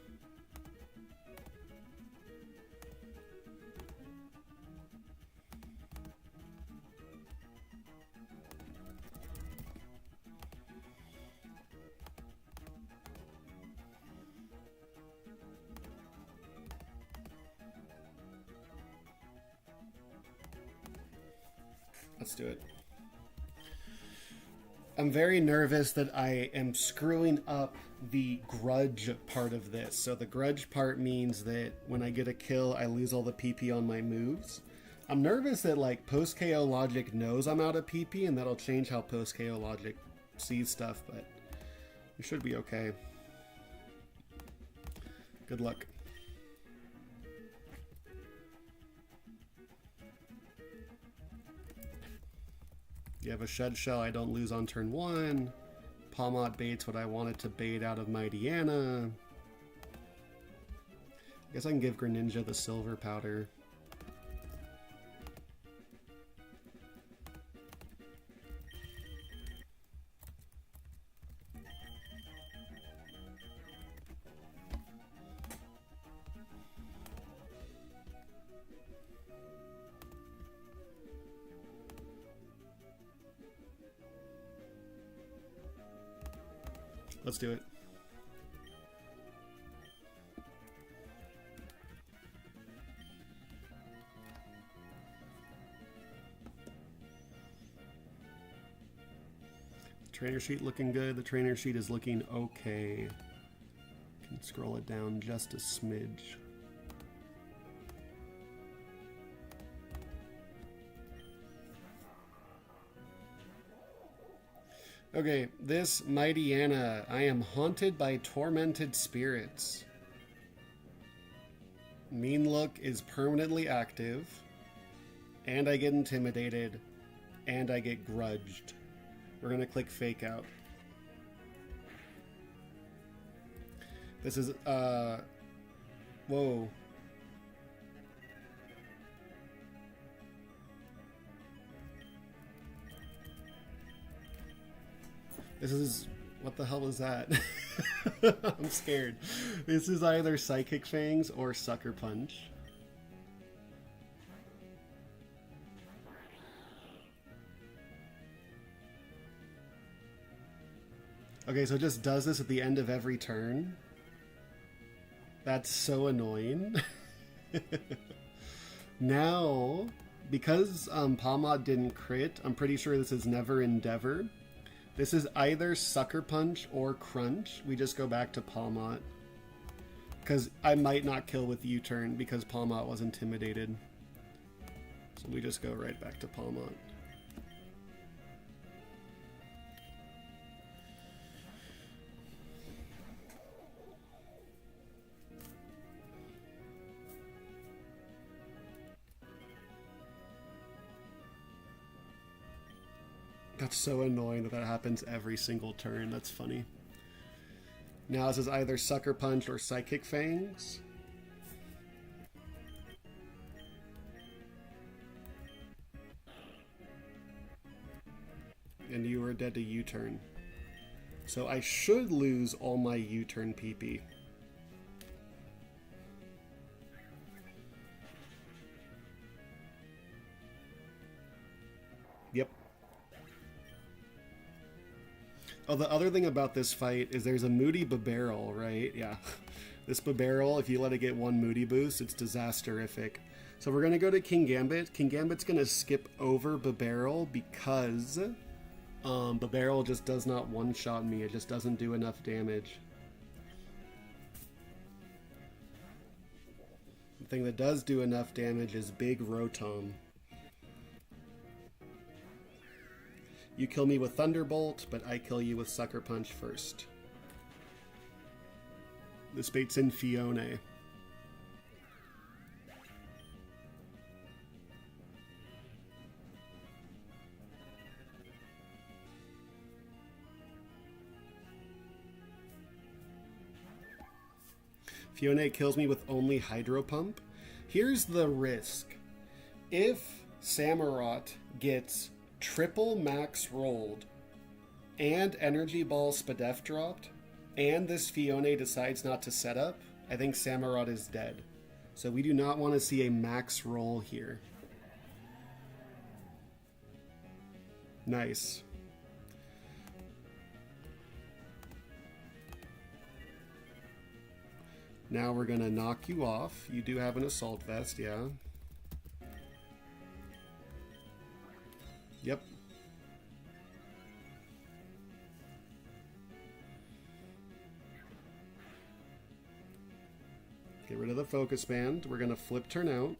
Let's do it. I'm very nervous that I am screwing up the grudge part of this. So the grudge part means that when I get a kill, I lose all the PP on my moves. I'm nervous that like post-KO logic knows I'm out of PP and that'll change how post-KO logic sees stuff, but we should be okay. Good luck. You have a Shed Shell, I don't lose on turn 1. Palmot baits what I wanted to bait out of Mightyena. Guess I can give Greninja the silver powder. Let's do it. Trainer sheet looking good. The trainer sheet is looking okay. Can scroll it down just a smidge. Okay, this Mighty Anna. I am haunted by tormented spirits. Mean Look is permanently active, and I get intimidated, and I get grudged. We're gonna click Fake Out. This is, whoa. This is, what the hell is that? I'm scared. This is either Psychic Fangs or Sucker Punch. Okay, so it just does this at the end of every turn. That's so annoying. Now, because Palmot didn't crit, I'm pretty sure this is Never Endeavor. This is either Sucker Punch or Crunch. We just go back to Palmot. Because I might not kill with U-turn because Palmot was intimidated. So we just go right back to Palmot. That's so annoying that that happens every single turn. That's funny. Now this is either Sucker Punch or Psychic Fangs. And you are dead to U-turn. So I should lose all my U-turn PP. Yep. Oh, the other thing about this fight is there's a Moody Babarrel, right? Yeah. This Babarrel, if you let it get one Moody boost, it's disasterific. So we're going to go to King Gambit. King Gambit's going to skip over Babarrel because Babarrel just does not one-shot me. It just doesn't do enough damage. The thing that does do enough damage is Big Rotom. You kill me with Thunderbolt, but I kill you with Sucker Punch first. This bait's in Fiona. Fiona kills me with only Hydro Pump. Here's the risk. If Camerupt gets triple max rolled and Energy Ball Spadef dropped and this Fiona decides not to set up, I think Camerupt is dead. So we do not want to see a max roll here. Nice. Now we're gonna knock you off. You do have an Assault Vest, yeah. Yep. Get rid of the Focus Band. We're gonna flip turn out.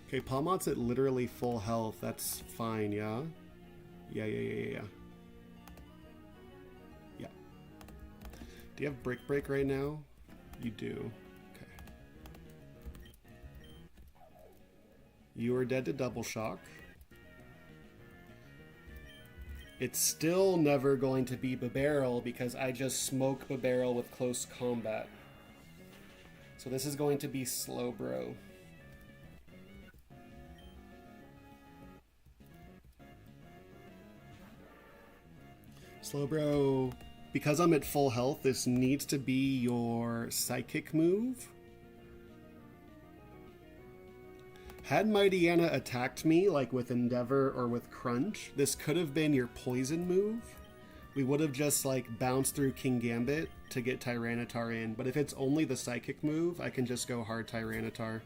Okay, Palmot's at literally full health. That's fine, yeah? Yeah. Yeah. Do you have Brick Break right now? You do. Okay. You are dead to double shock. It's still never going to be Barrel because I just smoke Barrel with close combat. So this is going to be Slowbro. Slowbro, because I'm at full health, this needs to be your Psychic move. Had Mightyena attacked me, like with Endeavor or with Crunch, this could have been your Poison move. We would have just, like, bounced through Kingambit to get Tyranitar in. But if it's only the Psychic move, I can just go hard Tyranitar.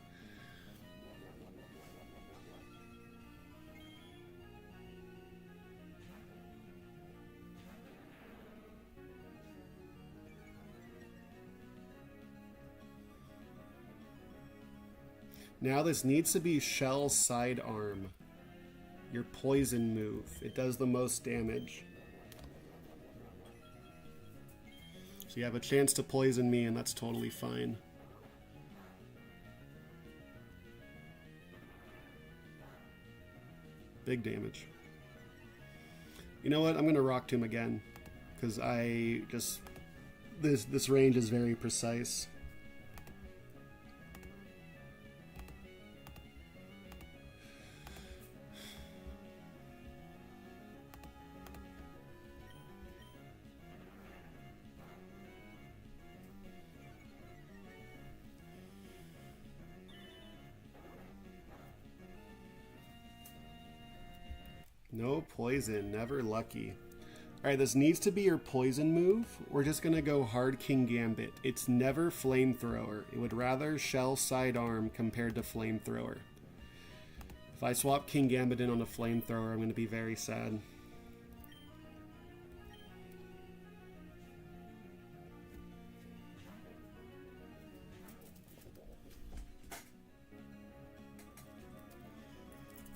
Now this needs to be Shell Sidearm. Your Poison move. It does the most damage. So you have a chance to poison me, and that's totally fine. Big damage. You know what? I'm going to Rock Tomb again. Because I just... This range is very precise. No poison, never lucky. Alright, this needs to be your poison move. We're just gonna go hard Kingambit. It's never Flamethrower. It would rather Shell Sidearm compared to Flamethrower. If I swap Kingambit in on a Flamethrower, I'm gonna be very sad.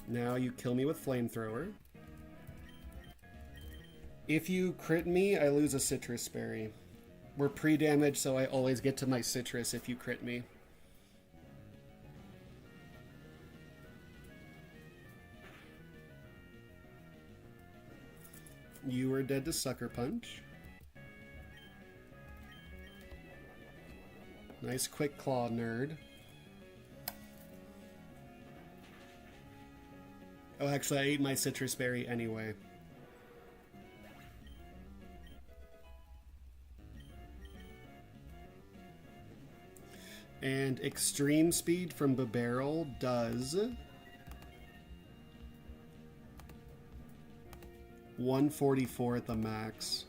Now you kill me with Flamethrower. If you crit me, I lose a Citrus Berry. We're pre-damaged, so I always get to my Citrus if you crit me. You are dead to Sucker Punch. Nice quick claw, nerd. Oh, actually, I ate my Citrus Berry anyway. And Extreme Speed from Barrel does 144 at the max.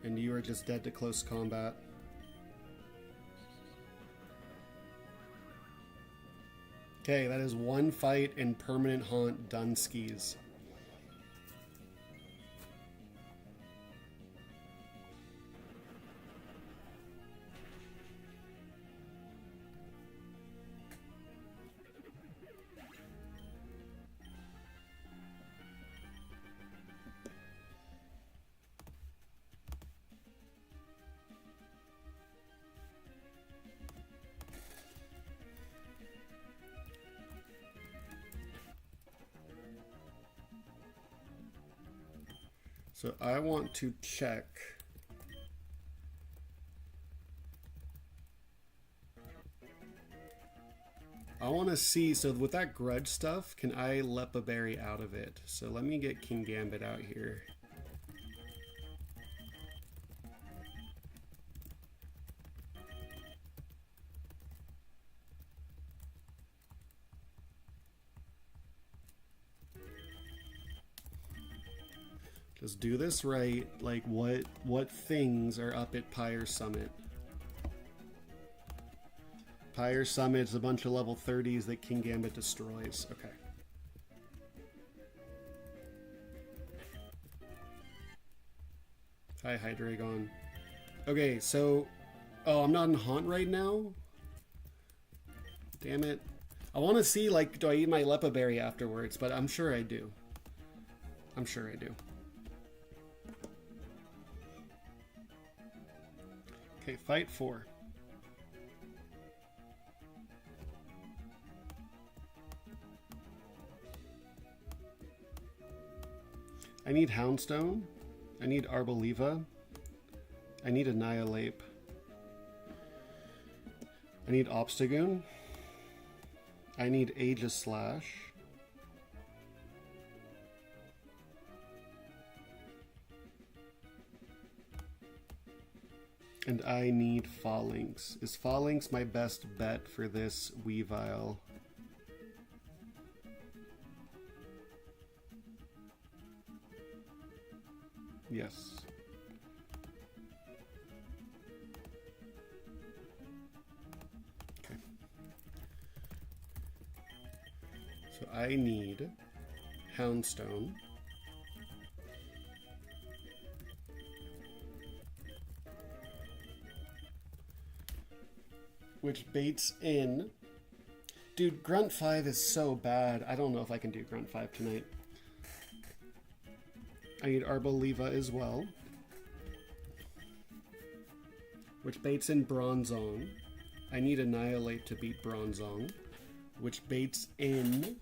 And you are just dead to close combat. Okay, that is one fight and permanent haunt Dunskies. So I want to check. I want to see, so with that grudge stuff, can I Lepa Berry out of it? So let me get Kingambit out here. Just do this right. Like, what things are up at Pyre Summit? Pyre Summit's a bunch of level 30s that Kingambit destroys. Okay. Hi, Hydreigon. Okay, so... Oh, I'm not in Haunt right now? Damn it. I want to see, like, do I eat my Lepa Berry afterwards? But I'm sure I do. I'm sure I do. Okay, fight 4. I need Houndstone. I need Arboliva. I need Annihilate. I need Obstagoon. I need Aegislash. And I need Phalanx. Is Phalanx my best bet for this Weavile? Yes. Okay. So I need Houndstone. Which baits in... Dude, Grunt 5 is so bad. I don't know if I can do Grunt 5 tonight. I need Arboliva as well. Which baits in Bronzong. I need Annihilate to beat Bronzong. Which baits in...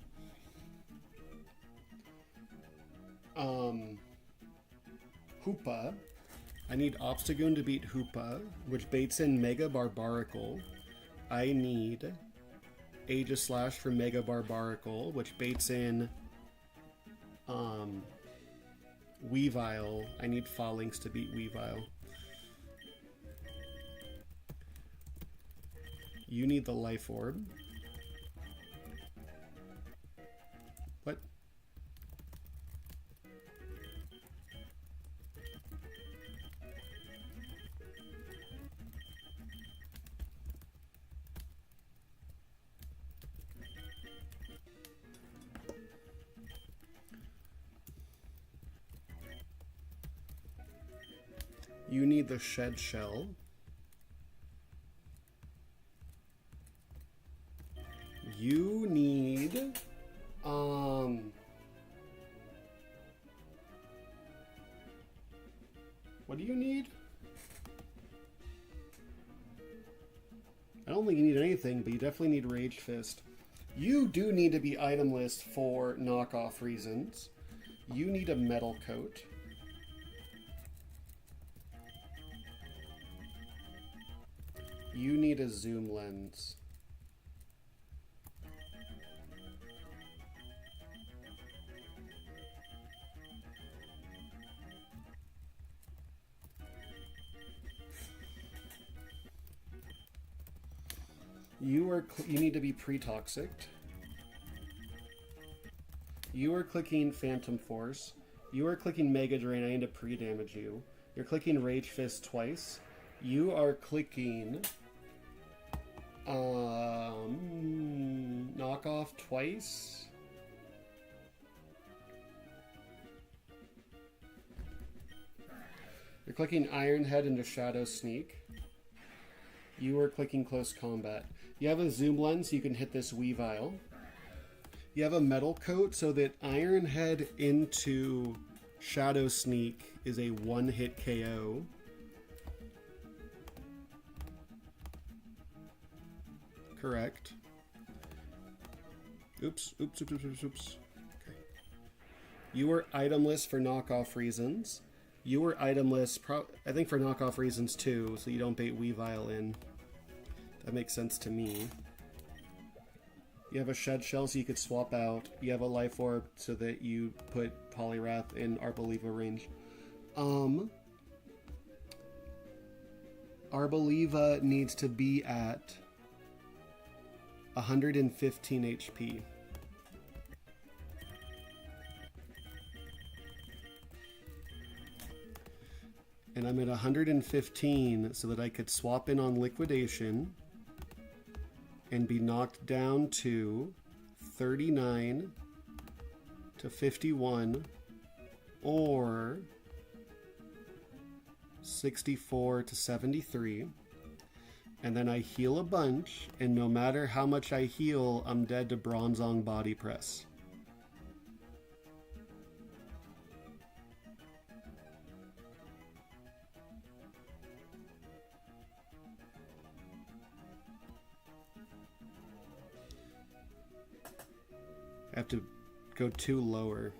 Hoopa. I need Obstagoon to beat Hoopa, which baits in Mega Barbaracle. I need Aegislash for Mega Barbaracle, which baits in Weavile. I need Phalanx to beat Weavile. You need the Life Orb. What? You need the Shed Shell. You need... What do you need? I don't think you need anything, but you definitely need Rage Fist. You do need to be item list for knockoff reasons. You need a Metal Coat. You need a zoom lens. You need to be pre-toxic. You are clicking Phantom Force. You are clicking Mega Drain. I need to pre-damage you. You're clicking Rage Fist twice. You are clicking knockoff twice. You're clicking Iron Head into Shadow Sneak. You are clicking Close Combat. You have a zoom lens so you can hit this Weavile. You have a Metal Coat so that Iron Head into Shadow Sneak is a one-hit KO. Correct. Oops. Okay. You were itemless for knockoff reasons. You were itemless, I think for knockoff reasons too, so you don't bait Weavile in. That makes sense to me. You have a Shed Shell so you could swap out. You have a Life Orb so that you put Poliwrath in Arboliva range. Arboliva needs to be at 115 HP. And I'm at 115 so that I could swap in on Liquidation and be knocked down to 39 to 51 or 64 to 73. And then I heal a bunch, and no matter how much I heal, I'm dead to Bronzong Body Press. I have to go 2 lower.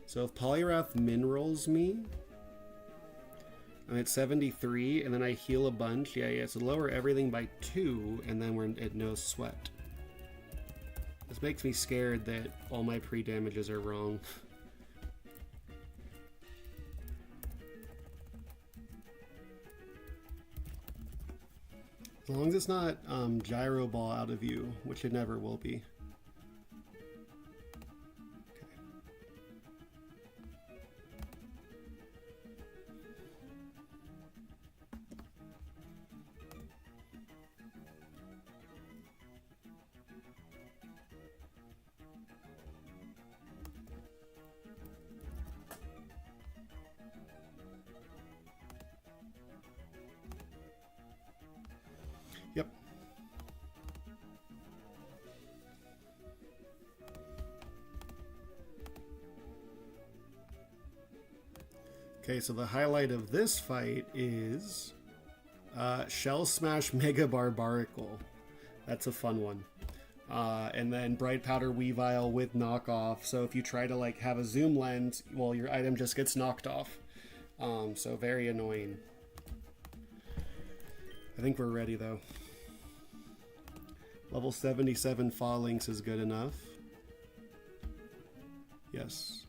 So if Poliwrath minerals me, I'm at 73, and then I heal a bunch. Yeah, so lower everything by 2, and then we're at no sweat. This makes me scared that all my pre-damages are wrong. As long as it's not Gyro Ball out of you, which it never will be. Yep. Okay, so the highlight of this fight is Shell Smash Mega Barbarical. That's a fun one. And then Bright Powder Weavile with knockoff. So if you try to like have a zoom lens, well, your item just gets knocked off. So very annoying. I think we're ready though. Level 77 Phalanx is good enough. Yes.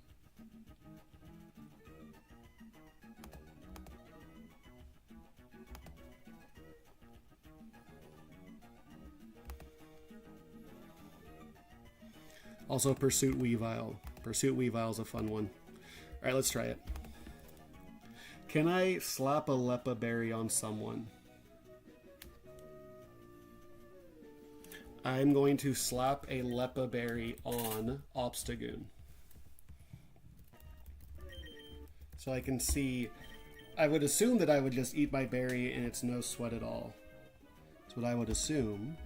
Also Pursuit Weavile. Pursuit Weavile is a fun one. Alright, let's try it. Can I slap a Lepa Berry on someone? I'm going to slap a Lepa Berry on Obstagoon. So I can see... I would assume that I would just eat my berry and it's no sweat at all. That's what I would assume.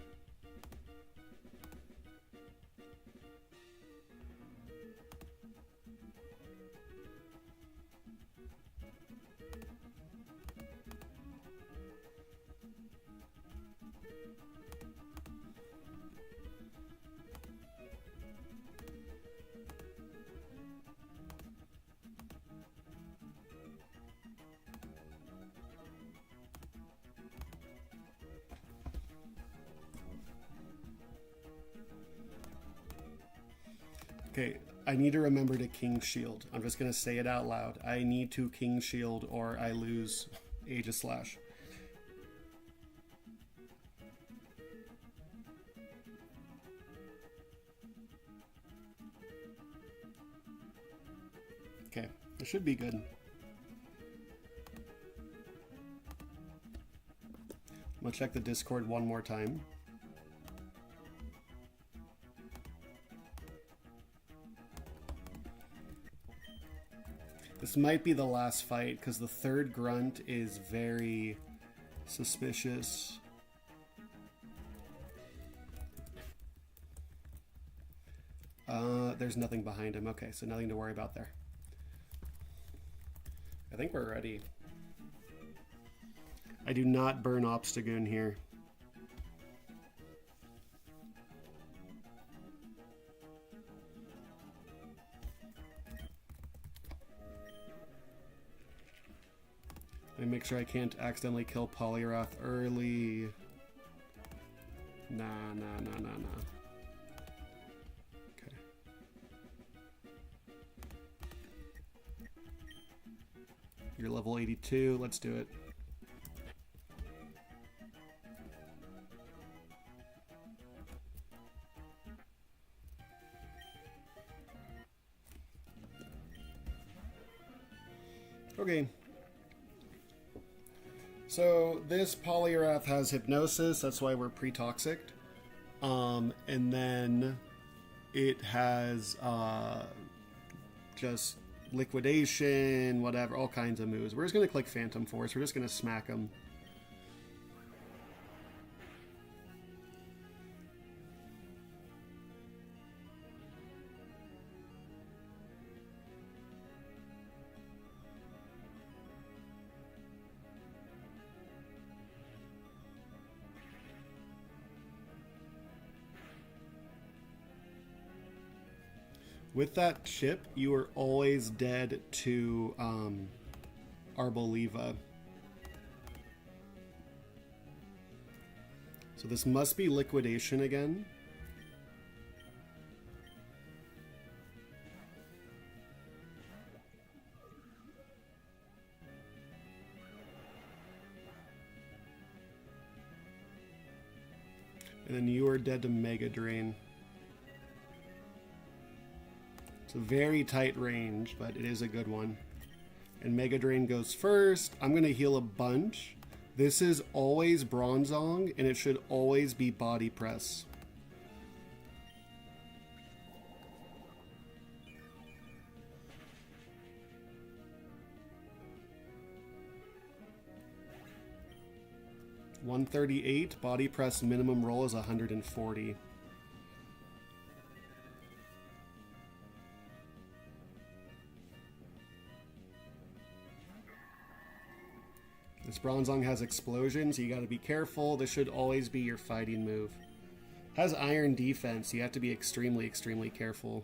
Okay, I need to remember to King Shield. I'm just going to say it out loud. I need to King Shield or I lose Aegislash. Okay, it should be good. I'm going to check the Discord one more time. This might be the last fight, because the third grunt is very suspicious. There's nothing behind him. Okay, so nothing to worry about there. I think we're ready. I do not burn Obstagoon here. Let me make sure I can't accidentally kill Poliwrath early. Nah. Okay. You're level 82. Let's do it. Okay. So this Poliwrath has Hypnosis, that's why we're pre-toxic. And then it has just Liquidation, whatever, all kinds of moves. We're just going to click Phantom Force, we're just going to smack them. With that chip, you are always dead to Arboliva. So this must be liquidation again. And then you are dead to Mega Drain. It's a very tight range, but it is a good one. And Mega Drain goes first. I'm going to heal a bunch. This is always Bronzong, and it should always be Body Press. $138, Body Press minimum roll is 140. This Bronzong has Explosion, so you gotta be careful. This should always be your fighting move. Has Iron Defense, so you have to be extremely, extremely careful.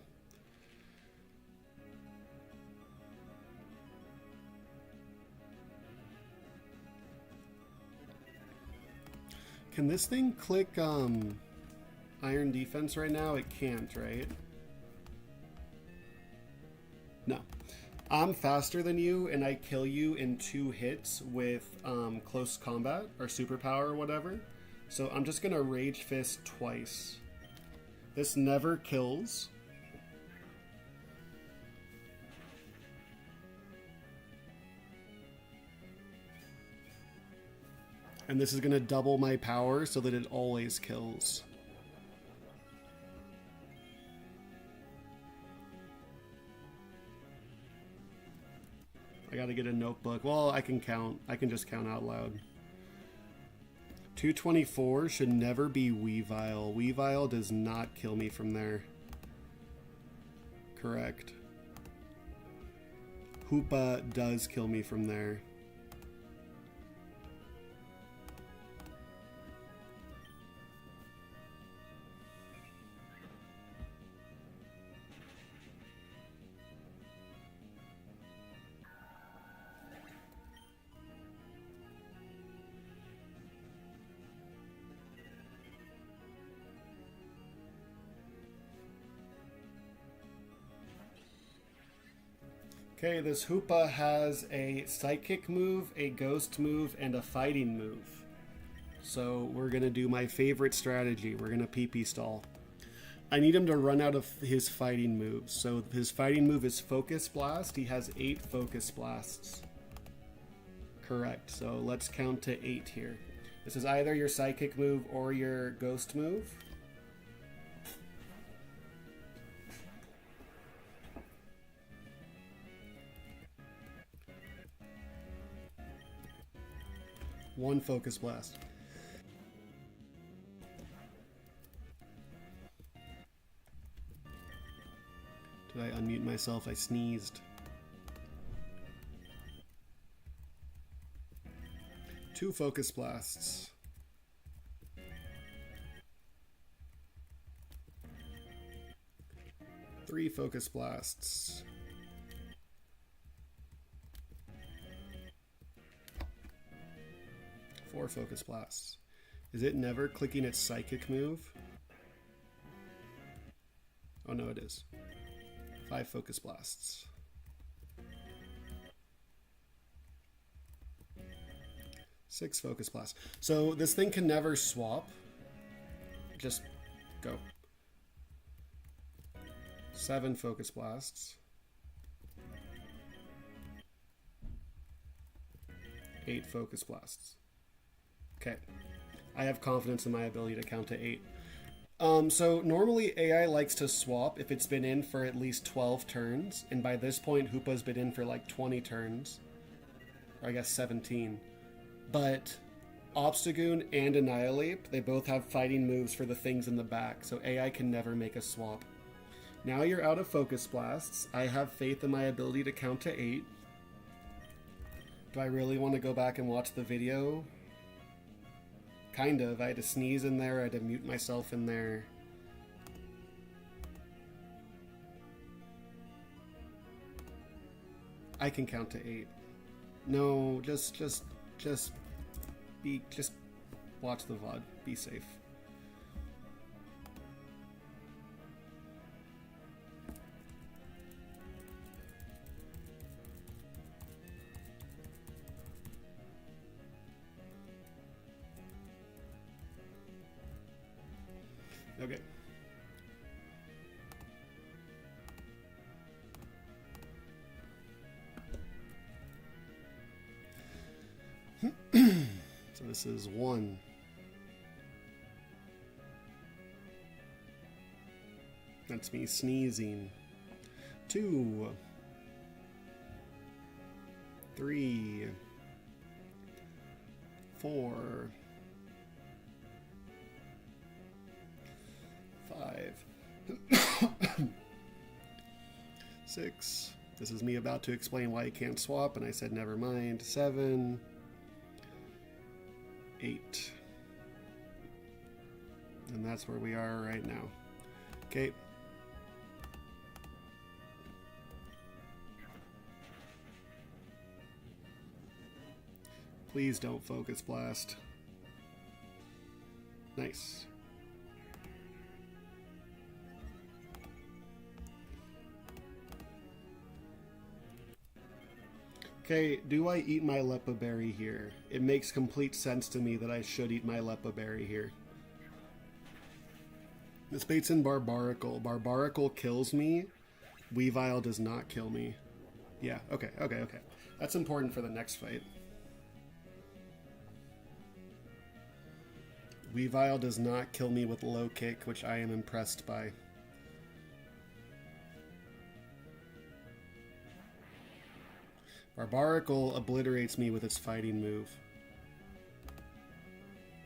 Can this thing click Iron Defense right now? It can't, right? No. I'm faster than you, and I kill you in 2 hits with close combat, or superpower, or whatever. So I'm just gonna Rage Fist twice. This never kills. And this is gonna double my power so that it always kills. I gotta get a notebook. Well, I can count. I can just count out loud. 224 should never be Weavile. Weavile does not kill me from there. Correct. Hoopa does kill me from there. Okay, this Hoopa has a Psychic move, a Ghost move, and a Fighting move. So we're going to do my favorite strategy. We're going to PP stall. I need him to run out of his Fighting moves. So his Fighting move is Focus Blast. He has 8 Focus Blasts. Correct. So let's count to 8 here. This is either your Psychic move or your Ghost move. One Focus Blast. Did I unmute myself? I sneezed. 2 Focus Blasts. 3 Focus Blasts. 4 Focus Blasts. Is it never clicking its Psychic move? Oh no, it is. 5 Focus Blasts. 6 Focus Blasts. So this thing can never swap. Just go. 7 Focus Blasts. 8 Focus Blasts. Okay, I have confidence in my ability to count to 8. So normally AI likes to swap if it's been in for at least 12 turns, and by this point Hoopa's been in for like 20 turns, or I guess 17. But Obstagoon and Annihilate, they both have fighting moves for the things in the back, so AI can never make a swap. Now you're out of Focus Blasts. I have faith in my ability to count to 8. Do I really want to go back and watch the video? Kind of. I had to sneeze in there, I had to mute myself in there. I can count to 8. No, just watch the VOD. Be safe. Okay. So this is 1. That's me sneezing. 2. 3. 4. 5. 6. This is me about to explain why you can't swap, and I said never mind. 7. 8. And that's where we are right now. Okay. Please don't focus blast. Nice. Okay, do I eat my Lepa Berry here? It makes complete sense to me that I should eat my Lepa Berry here. This bait's in Barbaracle. Barbaracle kills me. Weavile does not kill me. Yeah, okay. That's important for the next fight. Weavile does not kill me with low kick, which I am impressed by. Barbaracle obliterates me with its fighting move.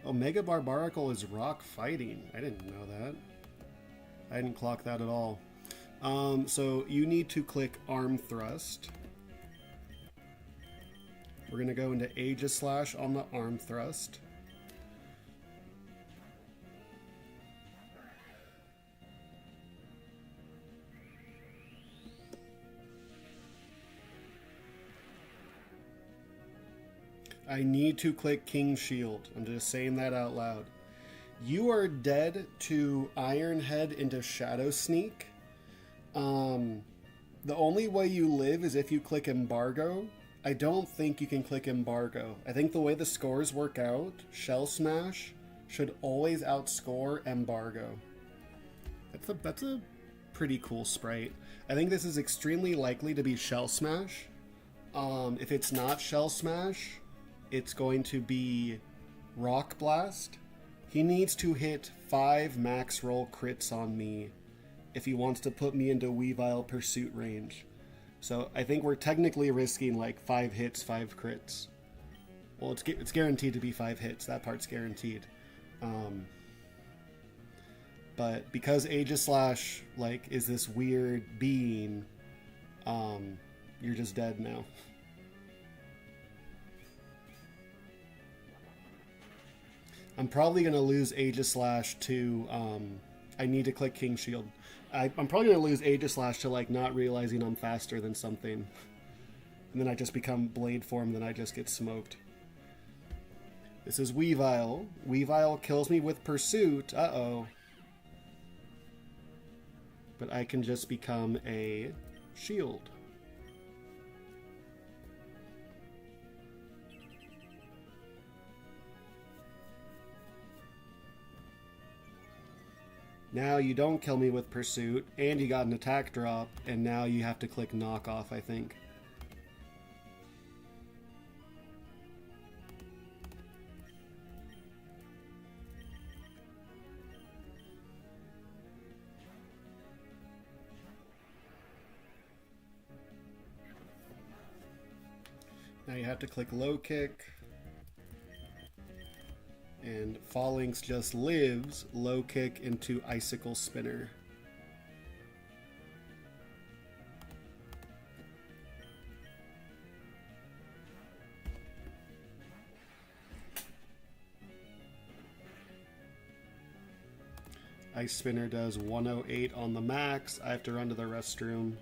Oh, Mega Barbaracle is rock fighting. I didn't know that. I didn't clock that at all. So you need to click Arm Thrust. We're going to go into Aegislash on the Arm Thrust. I need to click King Shield. I'm just saying that out loud. You are dead to Iron Head into Shadow Sneak. The only way you live is if you click Embargo. I don't think you can click Embargo. I think the way the scores work out, Shell Smash should always outscore Embargo. That's a pretty cool sprite. I think this is extremely likely to be Shell Smash. If it's not Shell Smash, it's going to be Rock Blast. He needs to hit 5 max roll crits on me if he wants to put me into Weavile Pursuit range. So I think we're technically risking like 5 hits, 5 crits. Well, it's guaranteed to be 5 hits. That part's guaranteed. But because Aegislash like is this weird being, you're just dead now. I'm probably going to lose Aegislash to, I need to click King Shield. I'm probably going to lose Aegislash to, like, not realizing I'm faster than something. And then I just become Blade Form, then I just get smoked. This is Weavile. Weavile kills me with Pursuit. Uh-oh. But I can just become a Shield. Now you don't kill me with Pursuit, and you got an attack drop, and now you have to click Knock Off, I think. Now you have to click Low Kick. And Phalanx just lives Low Kick into Icicle Spinner. Ice Spinner does 108 on the max. I have to run to the restroom.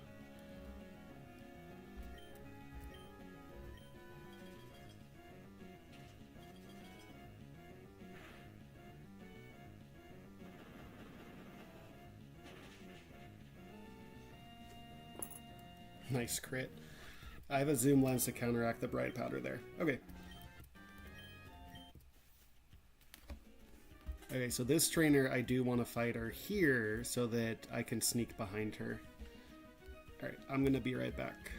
Nice crit. I have a zoom lens to counteract the bright powder there. Okay. Okay, so this trainer I do want to fight her here so that I can sneak behind her. Alright, I'm going to be right back.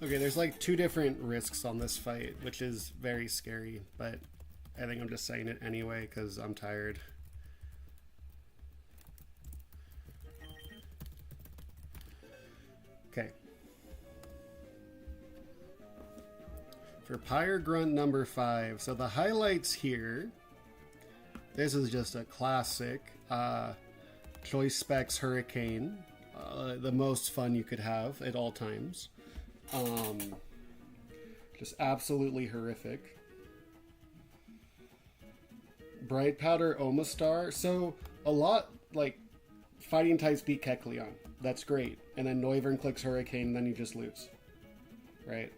Okay, there's like 2 different risks on this fight, which is very scary, but I think I'm just saying it anyway because I'm tired. Okay. For Pyre Grunt number 5, so the highlights here, this is just a classic Choice Specs Hurricane, the most fun you could have at all times. Just absolutely horrific. Bright Powder Omastar. So a lot, like, fighting types beat Kecleon. That's great. And then Noivern clicks Hurricane, and then you just lose. Right?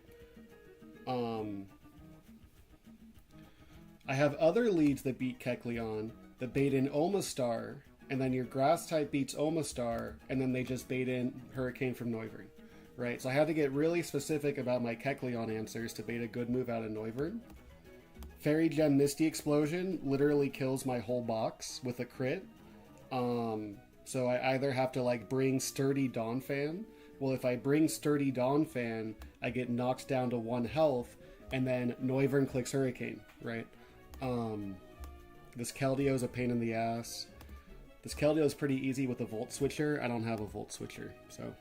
I have other leads that beat Kecleon that bait in Omastar, and then your grass type beats Omastar, and then they just bait in Hurricane from Noivern. Right, so I had to get really specific about my Kecleon answers to bait a good move out of Noivern. Fairy Gem Misty Explosion literally kills my whole box with a crit. So I either have to like bring Sturdy Donphan. Well, if I bring Sturdy Donphan, I get knocked down to 1 health, and then Noivern clicks Hurricane, right? This Keldeo is a pain in the ass. This Keldeo is pretty easy with a Volt Switcher. I don't have a Volt Switcher, so...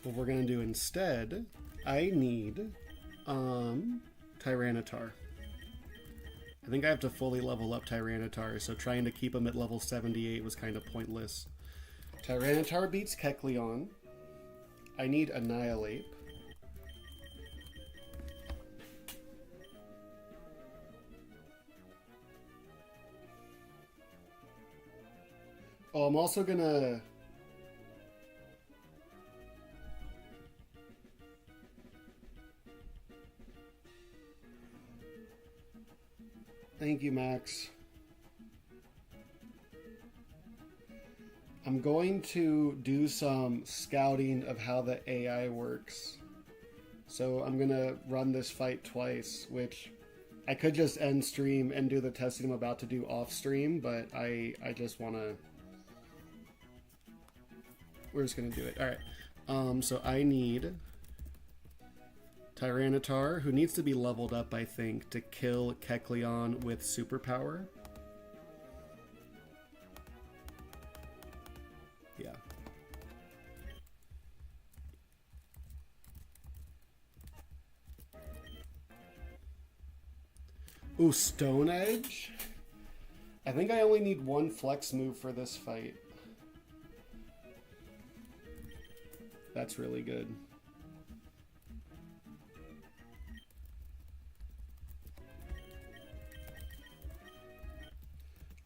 What we're going to do instead, I need Tyranitar. I think I have to fully level up Tyranitar, so trying to keep him at level 78 was kind of pointless. Tyranitar beats Kecleon. I need Annihilate. Oh, I'm also going to... Thank you, Max. I'm going to do some scouting of how the AI works. So I'm going to run this fight twice, which I could just end stream and do the testing I'm about to do off stream, but I just want to... We're just going to do it. All right. So I need Tyranitar, who needs to be leveled up, I think, to kill Kecleon with superpower. Yeah. Ooh, Stone Edge? I think I only need one flex move for this fight. That's really good.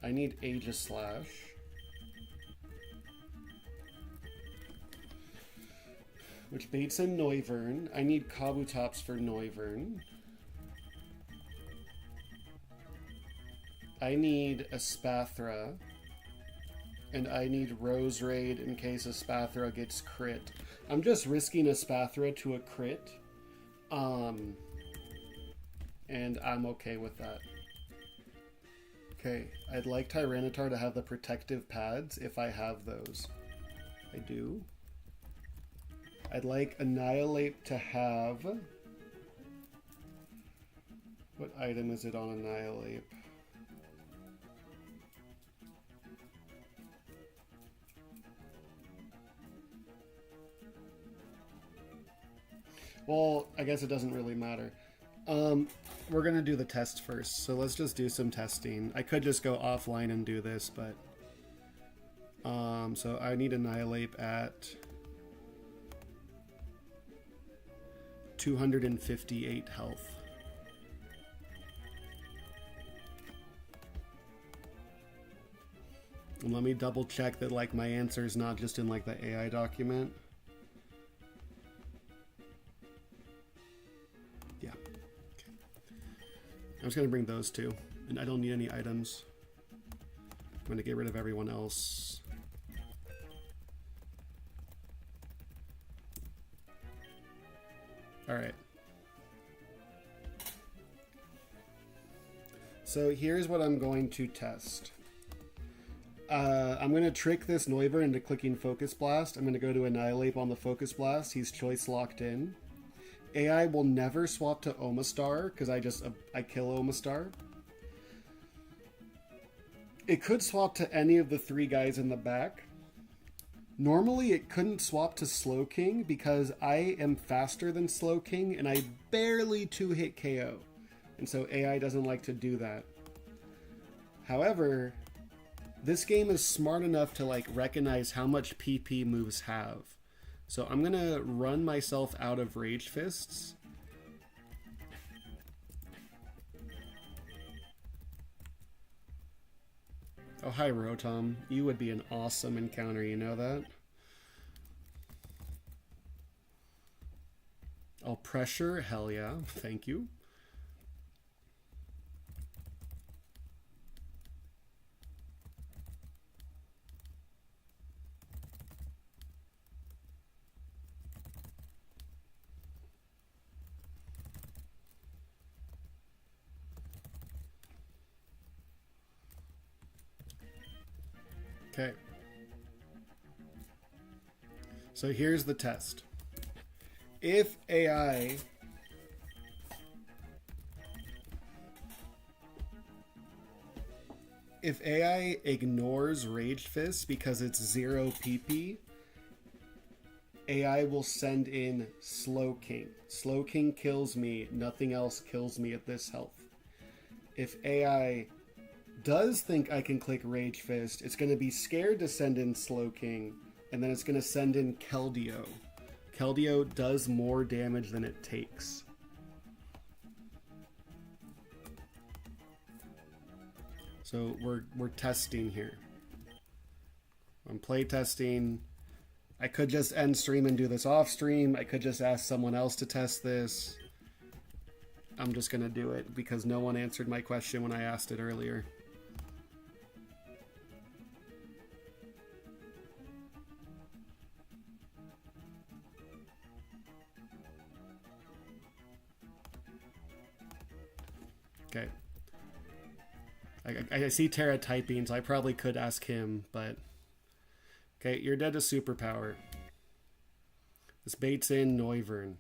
I need Aegislash. Which baits in Noivern. I need Kabutops for Noivern. I need a Spathra. And I need Rose Raid in case a Spathra gets crit. I'm just risking a Spathra to a crit. And I'm okay with that. Okay, I'd like Tyranitar to have the protective pads if I have those. I do. I'd like Annihilate to have... What item is it on Annihilate? Well, I guess it doesn't really matter. We're going to do the test first, so let's just do some testing. I could just go offline and do this, but... so I need Annihilate at 258 health. And let me double check that like my answer is not just in like the AI document. Yeah. Okay. I'm just gonna bring those two, and I don't need any items. I'm gonna get rid of everyone else. All right. So here's what I'm going to test. I'm going to trick this Noivern into clicking Focus Blast. I'm going to go to Annihilate on the Focus Blast. He's choice locked in. AI will never swap to Omastar because I kill Omastar. It could swap to any of the three guys in the back. Normally it couldn't swap to Slowking because I am faster than Slowking and I barely 2-hit KO. And so AI doesn't like to do that. However, this game is smart enough to like recognize how much PP moves have. So I'm gonna run myself out of Rage Fists. Oh, hi Rotom. You would be an awesome encounter, you know that? Oh, Pressure? Hell yeah. Thank you. Okay. So here's the test. If AI ignores Rage Fist because it's 0 PP, AI will send in Slowking. Slowking kills me, nothing else kills me at this health. If AI does think I can click Rage Fist, it's going to be scared to send in Slowking, and then it's going to send in Keldeo. Keldeo does more damage than it takes. So we're testing here. I'm play testing. I could just end stream and do this off stream. I could just ask someone else to test this. I'm just going to do it because no one answered my question when I asked it earlier. Okay. I see Terra typing, so I probably could ask him, but... Okay, you're dead to Superpower. This baits in Noivern.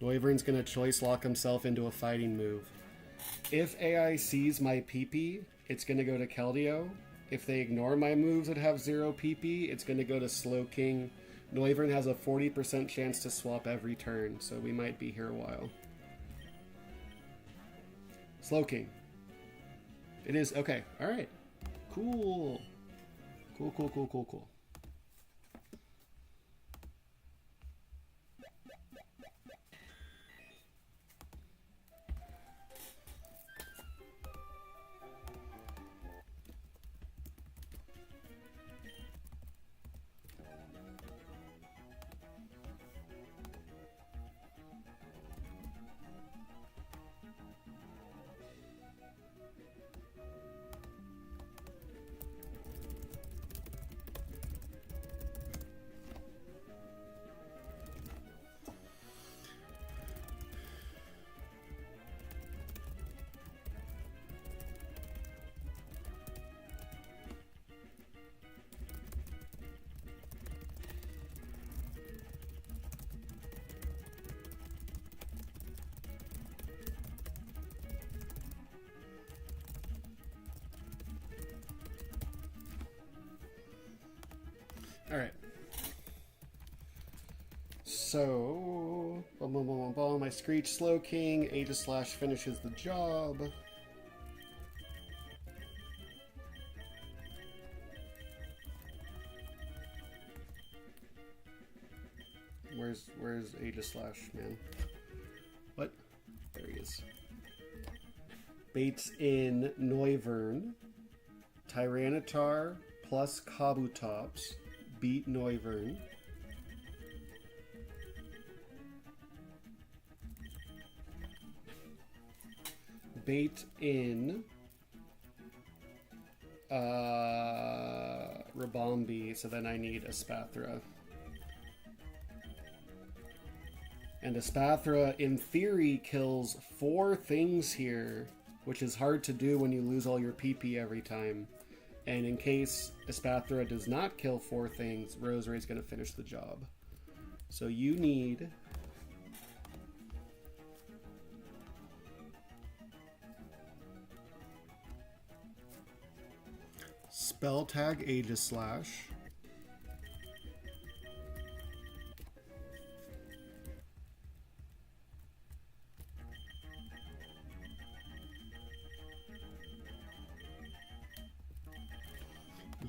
Noivern's going to choice lock himself into a fighting move. If AI sees my PP, it's going to go to Keldeo. If they ignore my moves that have 0 PP, it's going to go to Slowking. Noivern has a 40% chance to swap every turn, so we might be here a while. Slowking. It is. Okay. All right. Cool. Cool, cool, cool, cool, cool. All right. So, boom, boom, boom, boom, boom. I Screech Slowking. Aegislash finishes the job. Where's Aegislash, man? What? There he is. Baits in Noivern. Tyranitar plus Kabutops. Beat Noivern. Bait in Rabombi, so then I need a Spathra. And a Spathra, in theory, kills 4 things here, which is hard to do when you lose all your PP every time. And in case Espathra does not kill 4 things, Roserai's going to finish the job. So you need Spell Tag Aegislash.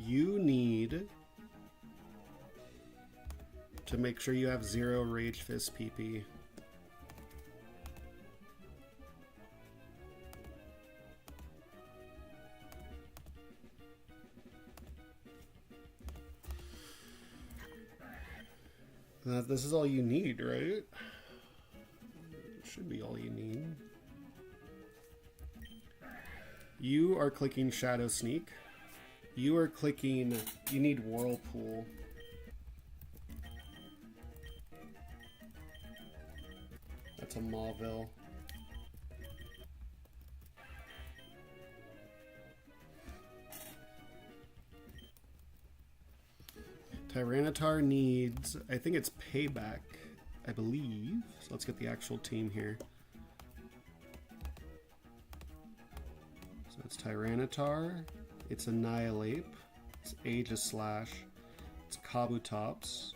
You need to make sure you have 0 Rage Fist PP. This is all you need, right? Should be all you need. You are clicking Shadow Sneak. You are clicking, you need Whirlpool. That's a Mauville. Tyranitar needs, I think it's Payback, I believe. So let's get the actual team here. So it's Tyranitar, it's Annihilate, it's Aegislash, it's Kabutops,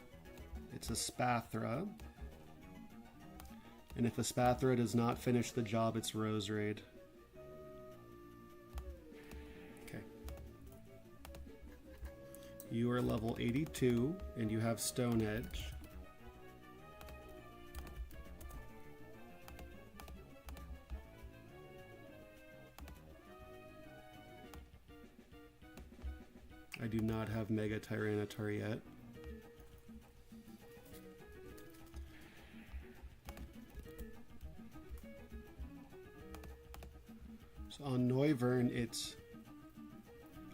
it's a Spathra, and if a Spathra does not finish the job, it's Roserade. Okay. You are level 82, and you have Stone Edge. I do not have Mega Tyranitar yet. So on Noivern, it's...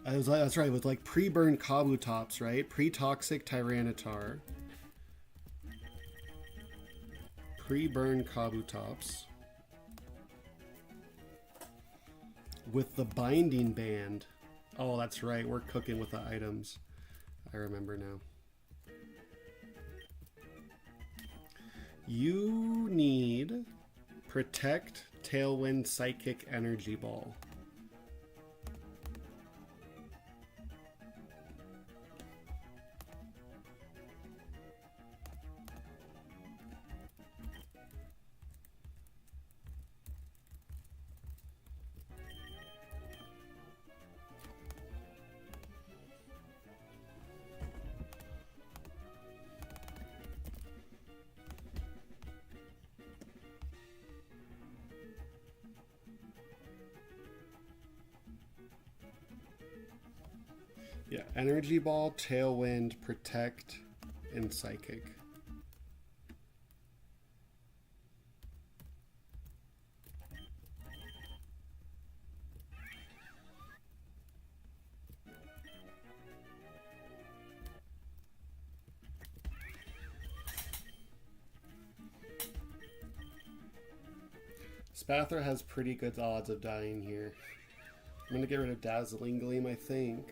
that's right, with like pre-burn Kabutops, right? Pre-toxic Tyranitar. Pre-burn Kabutops. With the Binding Band. Oh, that's right. We're cooking with the items. I remember now. You need Protect, Tailwind, Psychic, Energy Ball. Yeah, Energy Ball, Tailwind, Protect, and Psychic. Spathra has pretty good odds of dying here. I'm gonna get rid of Dazzling Gleam, I think.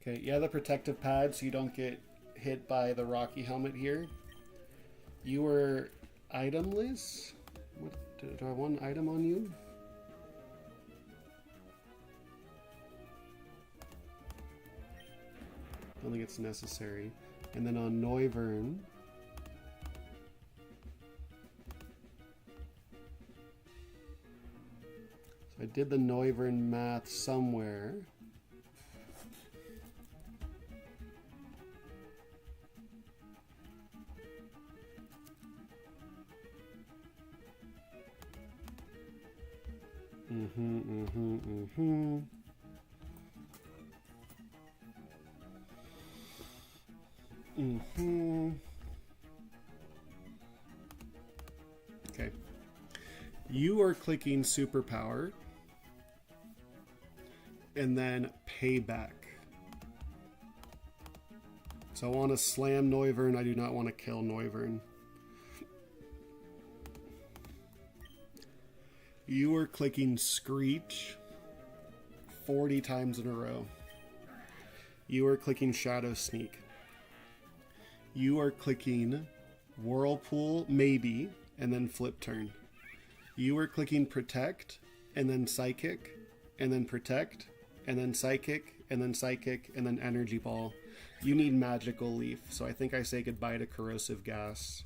Okay, yeah, the protective pad so you don't get hit by the Rocky Helmet here. You were itemless? What, do I want an item on you? I don't think it's necessary. And then on Noivern, so I did the Noivern math somewhere. Okay. You are clicking Superpower and then Payback. So I want to slam Noivern. I do not want to kill Noivern. You are clicking Screech 40 times in a row. You are clicking Shadow Sneak. You are clicking Whirlpool, maybe, and then Flip Turn. You are clicking Protect, and then Psychic, and then Protect, and then Psychic, and then Psychic, and then Energy Ball. You need Magical Leaf, so I think I say goodbye to Corrosive Gas.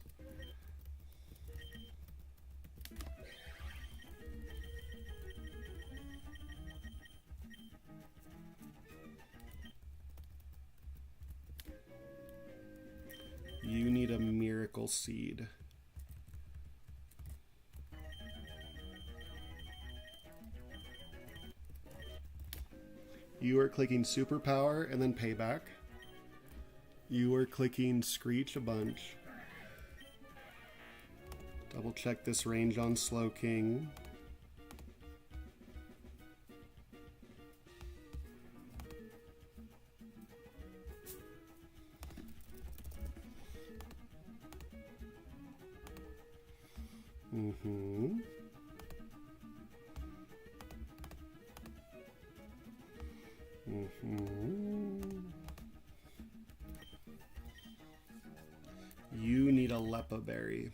You need a Miracle Seed. You are clicking Superpower and then Payback. You are clicking Screech a bunch. Double check this range on Slowking. You need a Lepa Berry.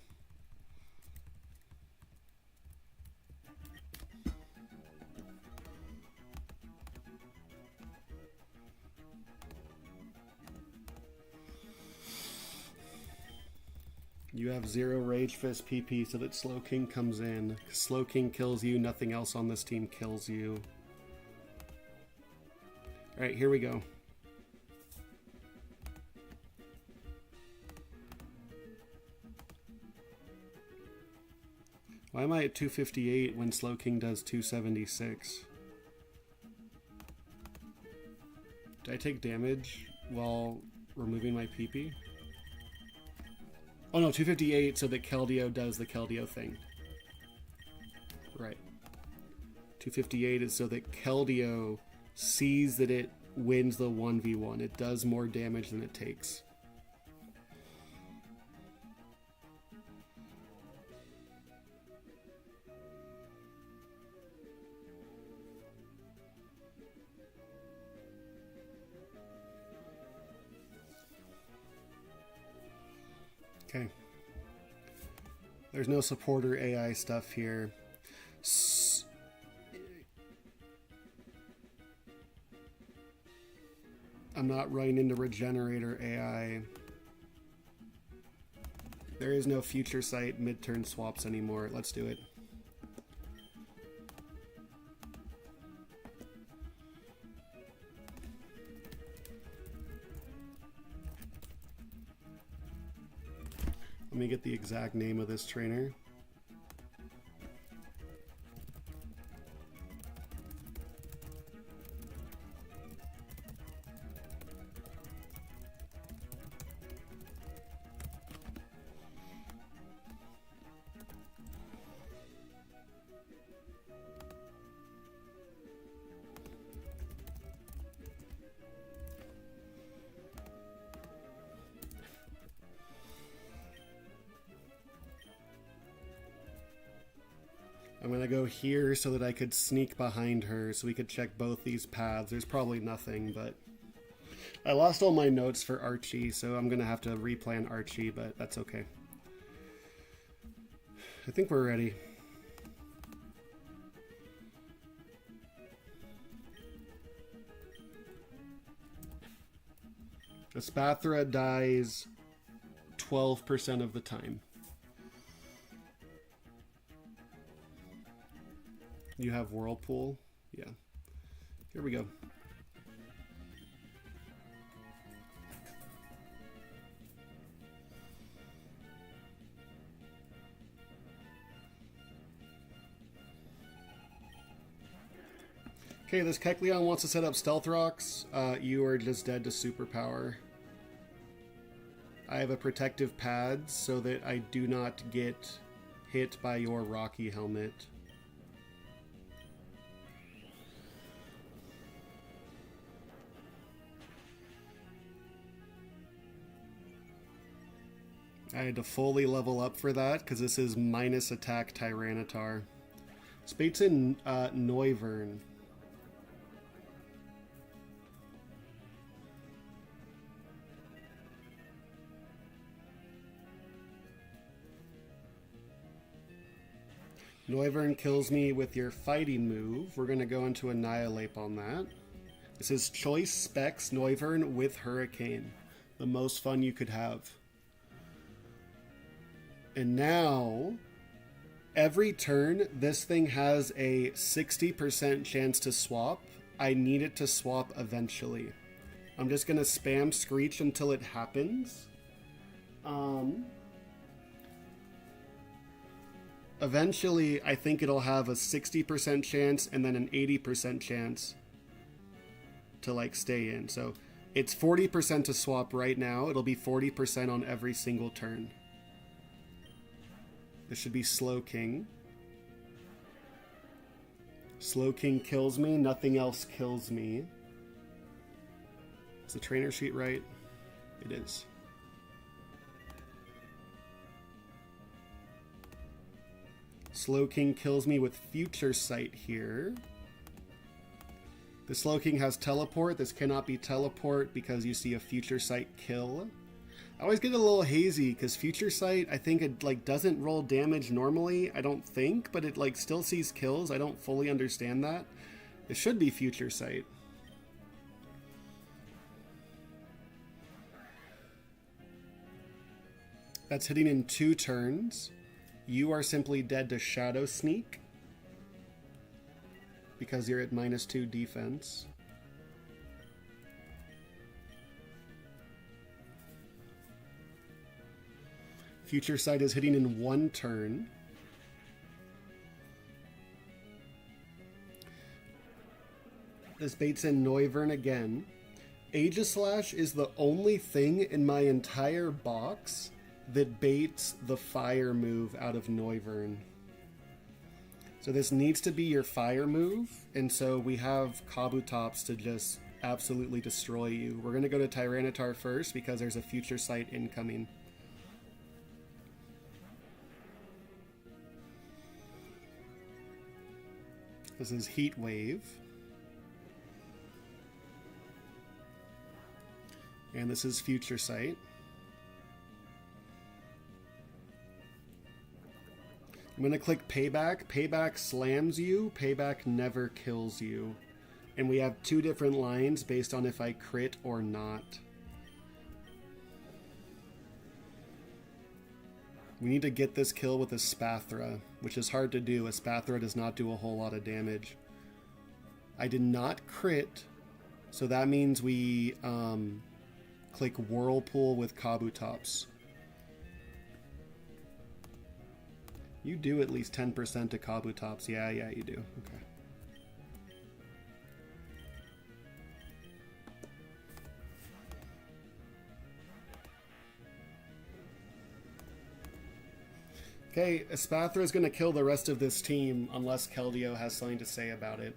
You have 0 Rage Fist PP so that Slowking comes in. Slowking kills you, nothing else on this team kills you. Alright, here we go. Why am I at 258 when Slowking does 276? Did I take damage while removing my PP? Oh no, 258 so that Keldeo does the Keldeo thing. Right. 258 is so that Keldeo sees that it wins the 1v1. It does more damage than it takes. Okay. There's no supporter AI stuff here. I'm not running into Regenerator AI. There is no future sight mid-turn swaps anymore. Let's do it. Let me get the exact name of this trainer. I'm going to go here so that I could sneak behind her so we could check both these paths. There's probably nothing, but I lost all my notes for Archie, so I'm going to have to replan Archie, but that's okay. I think we're ready. Espathra dies 12% of the time. You have Whirlpool? Yeah. Here we go. Okay, this Kecleon wants to set up Stealth Rocks. You are just dead to Superpower. I have a protective pad so that I do not get hit by your Rocky Helmet. I had to fully level up for that because this is minus attack Tyranitar. Spates in Noivern. Noivern kills me with your fighting move. We're going to go into Annihilate on that. This is Choice Specs Noivern with Hurricane. The most fun you could have. And now, every turn, this thing has a 60% chance to swap. I need it to swap eventually. I'm just going to spam Screech until it happens. Eventually, I think it'll have a 60% chance and then an 80% chance to like stay in. So it's 40% to swap right now. It'll be 40% on every single turn. This should be Slow King. Slow King kills me. Nothing else kills me. Is the trainer sheet right? It is. Slow King kills me with Future Sight here. The Slow King has Teleport. This cannot be Teleport because you see a Future Sight kill. I always get a little hazy because Future Sight, I think it like doesn't roll damage normally, I don't think, but it like still sees kills. I don't fully understand that. It should be Future Sight. That's hitting in 2 turns. You are simply dead to Shadow Sneak because you're at -2 defense. Future Sight is hitting in 1 turn. This baits in Noivern again. Aegislash is the only thing in my entire box that baits the fire move out of Noivern. So this needs to be your fire move, and so we have Kabutops to just absolutely destroy you. We're going to go to Tyranitar first because there's a Future Sight incoming. This is Heat Wave. And this is Future Sight. I'm going to click Payback. Payback slams you. Payback never kills you. And we have 2 different lines based on if I crit or not. We need to get this kill with a Spathra, which is hard to do. A Spathra does not do a whole lot of damage. I did not crit, so that means we click Whirlpool with Kabutops. You do at least 10% to Kabutops. Yeah, you do. Okay. Okay, Espathra is going to kill the rest of this team unless Keldeo has something to say about it.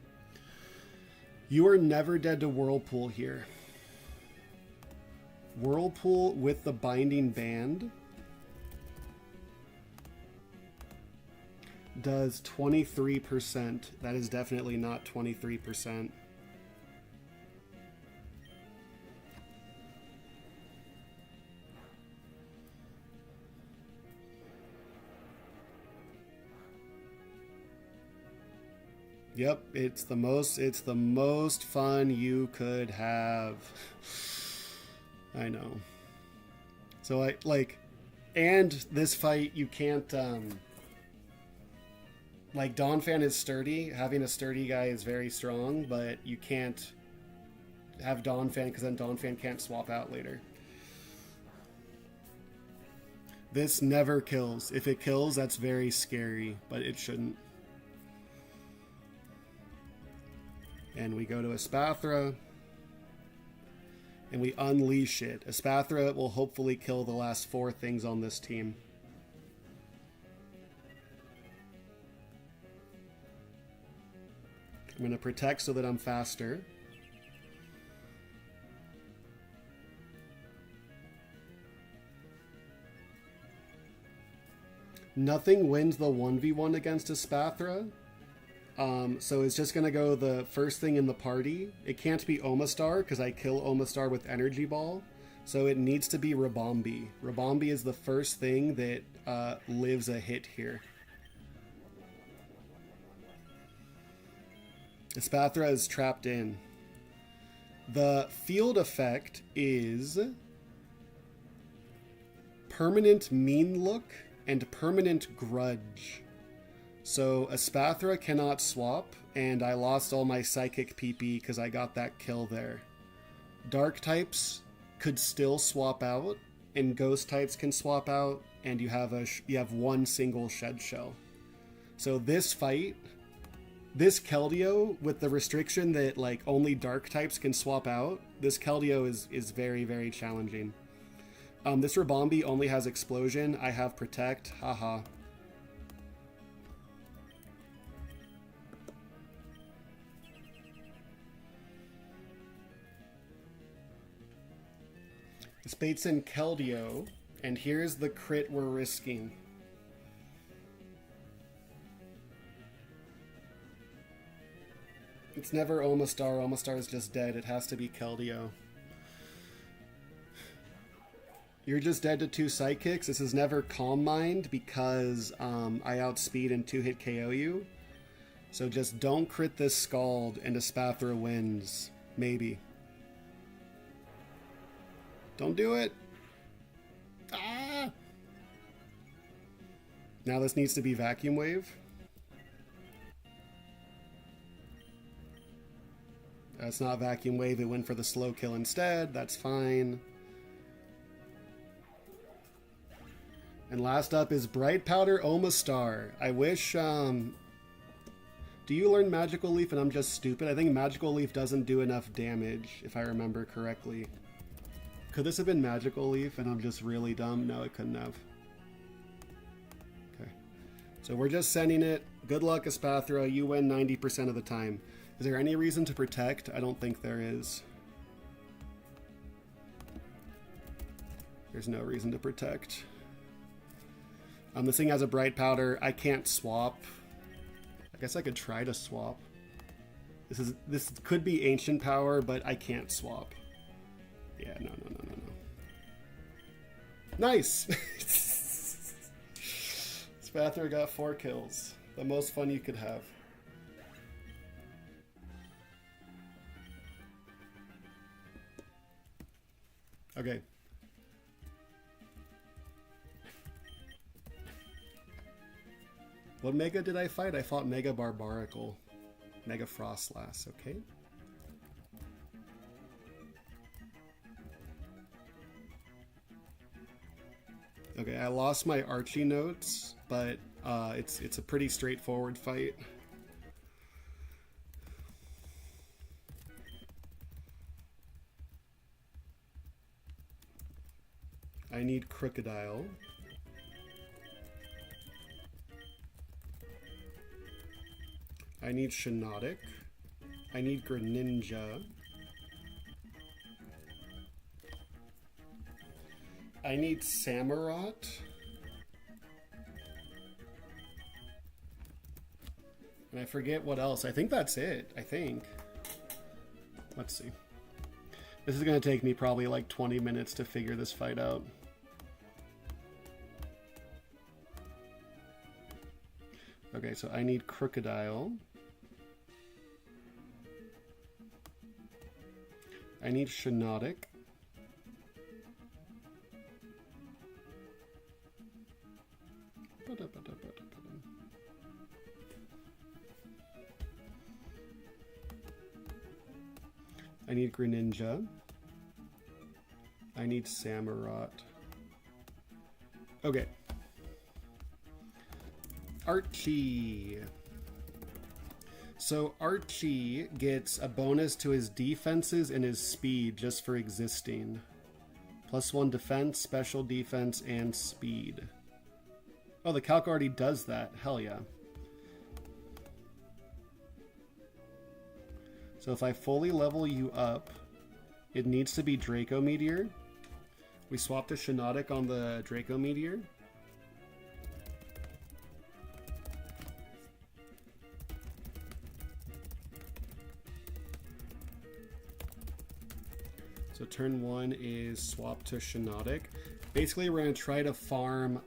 You are never dead to Whirlpool here. Whirlpool with the Binding Band does 23%. That is definitely not 23%. Yep, it's the most fun you could have. I know. So and this fight you can't like Donphan is sturdy. Having a sturdy guy is very strong, but you can't have Donphan because then Donphan can't swap out later. This never kills. If it kills, that's very scary, but it shouldn't. And we go to Espathra, and we unleash it. Espathra will hopefully kill the last 4 things on this team. I'm going to protect so that I'm faster. Nothing wins the 1v1 against Espathra. So it's just going to go the first thing in the party. It can't be Omastar because I kill Omastar with Energy Ball. So it needs to be Rabombi. Rabombi is the first thing that lives a hit here. Espathra is trapped in. The field effect is permanent Mean Look and permanent Grudge. So Espathra cannot swap, and I lost all my Psychic PP because I got that kill there. Dark types could still swap out, and Ghost types can swap out, and you have 1 single Shed Shell. So this fight, this Keldeo with the restriction that like only Dark types can swap out, this Keldeo is very, very challenging. This Rabombi only has Explosion. I have Protect. Haha. This baits in Keldeo, and here's the crit we're risking. It's never Omastar. Omastar is just dead. It has to be Keldeo. You're just dead to 2 Psychics. This is never Calm Mind because I outspeed and 2-hit KO you. So just don't crit this Scald and Espathra wins. Maybe. Don't do it. Ah! Now this needs to be Vacuum Wave. That's not Vacuum Wave. It went for the slow kill instead. That's fine. And last up is Bright Powder Omastar. I wish... do you learn Magical Leaf and I'm just stupid? I think Magical Leaf doesn't do enough damage, if I remember correctly. Could this have been Magical Leaf and I'm just really dumb? No, it couldn't have. Okay. So we're just sending it. Good luck, Espathra. You win 90% of the time. Is there any reason to protect? I don't think there is. There's no reason to protect. This thing has a Bright Powder. I can't swap. I guess I could try to swap. This could be Ancient Power, but I can't swap. Yeah, no. Nice! It's Spathra got 4 kills. The most fun you could have. Okay. What Mega did I fight? I fought Mega Barbarical. Mega Frostlass, okay. Okay, I lost my Archie notes, but it's a pretty straightforward fight. I need Crocodile. I need Shiinotic. I need Greninja. I need Camerupt. And I forget what else. I think that's it. I think. Let's see. This is going to take me probably like 20 minutes to figure this fight out. Okay, so I need Crocodile. I need Shiinotic. I need Greninja. I need Camerupt. Okay. Archie. So Archie gets a bonus to his defenses and his speed just for existing. +1 defense, special defense, and speed. Oh, the calc already does that. Hell yeah. So if I fully level you up, it needs to be Draco Meteor. We swapped to Shiinotic on the Draco Meteor. So turn 1 is swap to Shiinotic. Basically, we're going to try to farm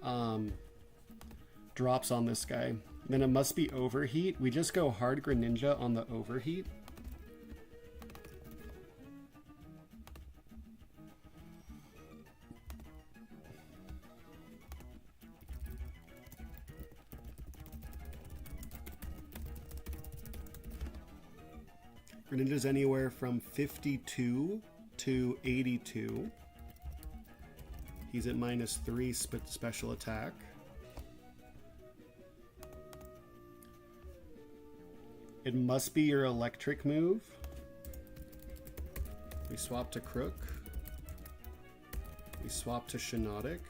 drops on this guy. Then it must be Overheat. We just go hard Greninja on the Overheat. Greninja's anywhere from 52 to 82. He's at -3 special attack. It must be your electric move. We swap to Crook. We swap to Shiinotic.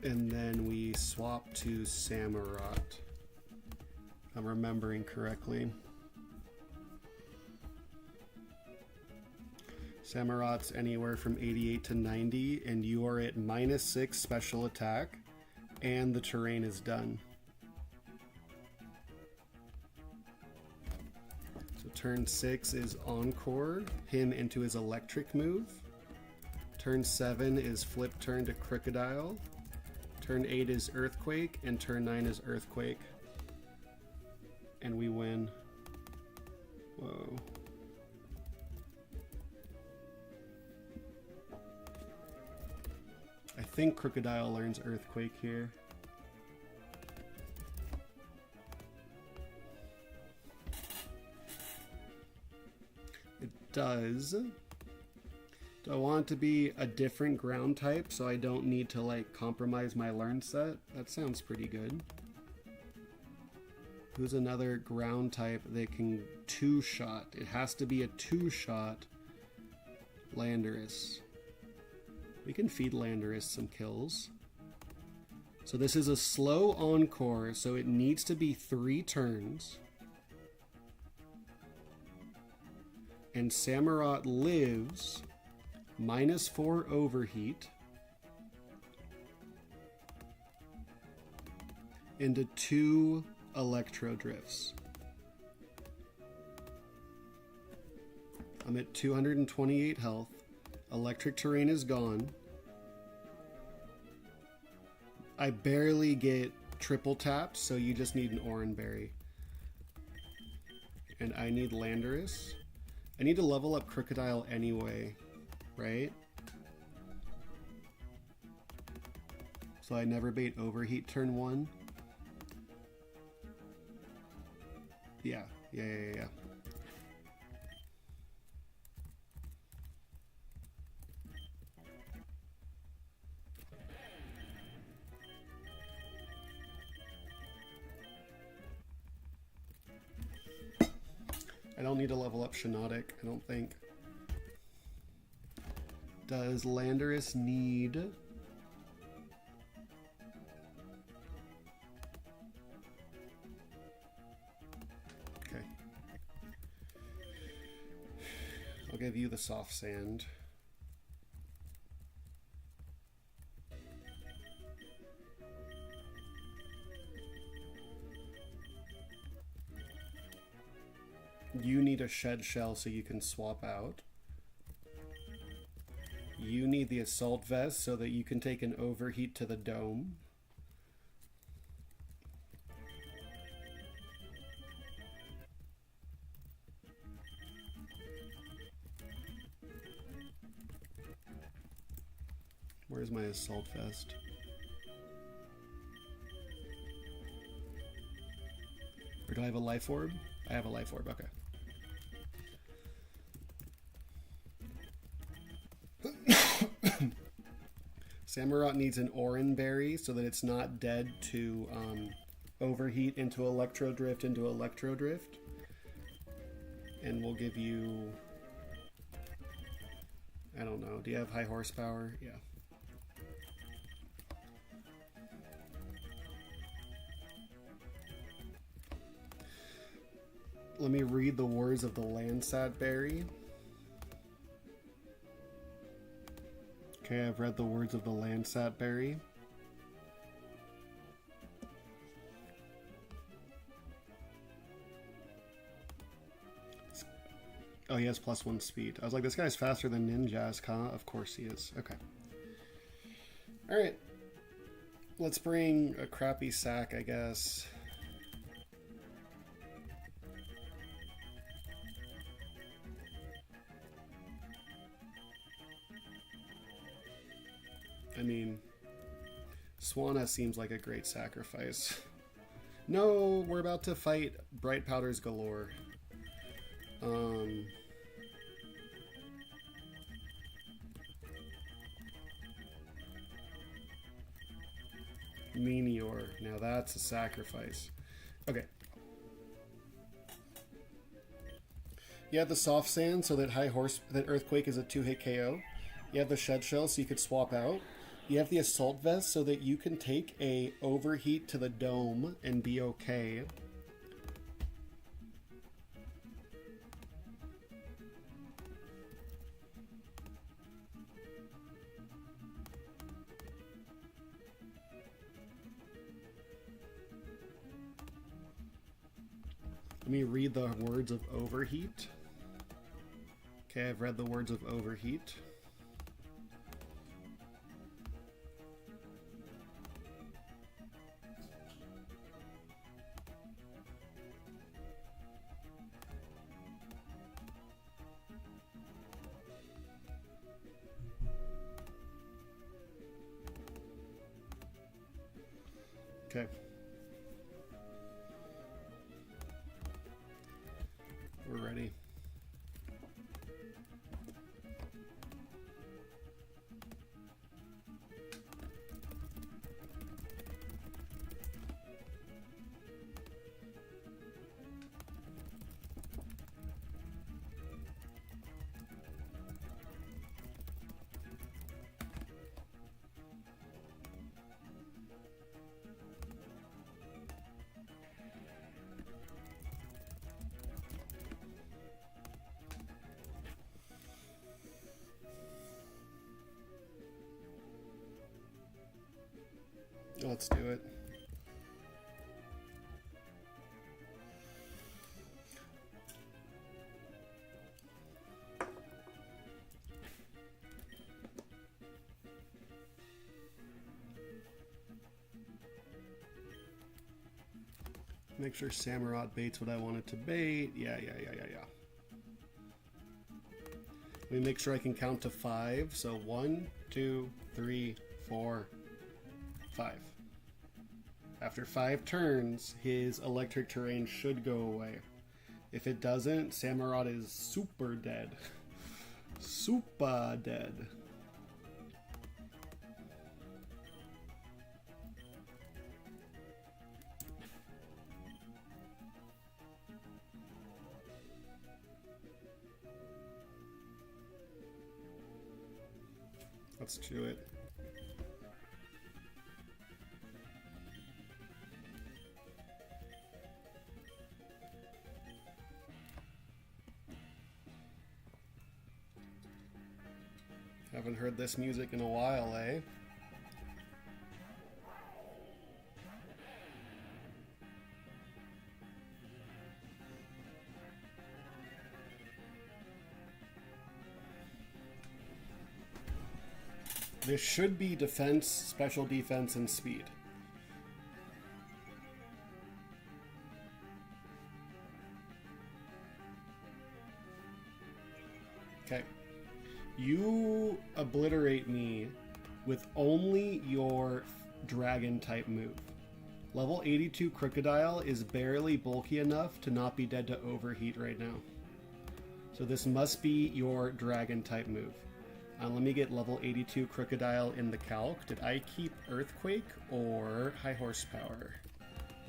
And then we swap to Camerupt, if I'm remembering correctly. Camerupt's anywhere from 88 to 90, and you are at -6 special attack, and the terrain is done. So turn 6 is Encore, him into his electric move. Turn 7 is flip turn to Crocodile. Turn 8 is Earthquake, and turn 9 is Earthquake. And we win. Whoa. I think Crocodile learns Earthquake here. It does. Do I want it to be a different ground type so I don't need to like compromise my learn set? That sounds pretty good. Who's another ground type that can 2-shot? It has to be a 2-shot Landorus. We can feed Landorus some kills. So this is a slow Encore, so it needs to be 3 turns. And Camerupt lives -4 overheat. into 2 Electro Drifts. I'm at 228 health. Electric Terrain is gone. I barely get triple tapped, so you just need an Oranberry. And I need Landorus. I need to level up Crocodile anyway, right? So I never bait Overheat turn 1. Yeah. I don't need to level up Shiinotic, I don't think. Does Landorus need... Okay. I'll give you the soft sand. You need a shed shell so you can swap out. You need the assault vest so that you can take an overheat to the dome. Where's my assault vest? Or do I have a life orb? I have a life orb, okay. Camerupt needs an Oranberry so that it's not dead to overheat into Electro Drift into Electro Drift. And we'll give you... I don't know. Do you have high horsepower? Yeah. Let me read the words of the Landsat Berry. Okay, I've read the words of the Landsat Berry. Oh, he has +1 speed. I was like, this guy's faster than Ninjask, huh? Of course he is. Okay. Alright. Let's bring a crappy sack, I guess. I mean, Swanna seems like a great sacrifice. No, we're about to fight Bright Powders galore. Meteor. Now that's a sacrifice. Okay. You have the soft sand so that that Earthquake is a 2-hit KO. You have the shed shell so you could swap out. You have the assault vest so that you can take a overheat to the dome and be okay. Let me read the words of overheat. Okay, I've read the words of overheat. Okay. We're ready. Let's do it. Make sure Camerupt baits what I want it to bait. Yeah. Let me make sure I can count to 5. So 1, 2, 3, 4, 5. After 5 turns, his electric terrain should go away. If it doesn't, Camerupt is super dead. Super dead. Let's chew it. Haven't heard this music in a while, eh? This should be defense, special defense, and speed. Okay. You obliterate me with only your dragon type move. Level 82 Crocodile is barely bulky enough to not be dead to overheat right now. So this must be your dragon type move. Let me get level 82 Crocodile in the calc. Did I keep Earthquake or High Horsepower?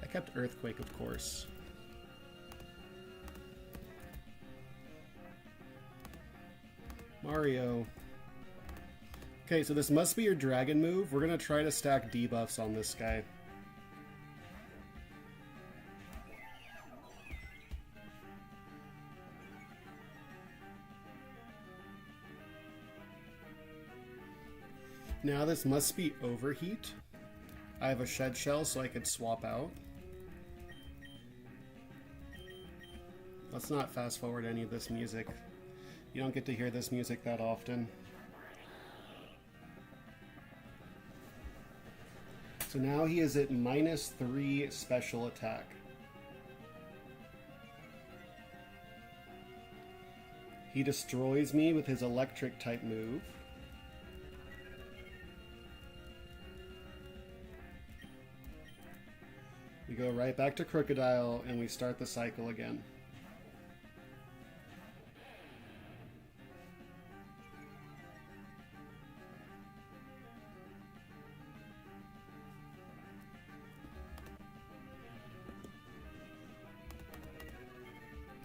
I kept Earthquake, of course. Mario. Okay, so this must be your dragon move. We're going to try to stack debuffs on this guy. Now this must be overheat. I have a shed shell so I could swap out. Let's not fast forward any of this music. You don't get to hear this music that often. So now he is at -3 special attack. He destroys me with his electric type move. We go right back to Crocodile and we start the cycle again.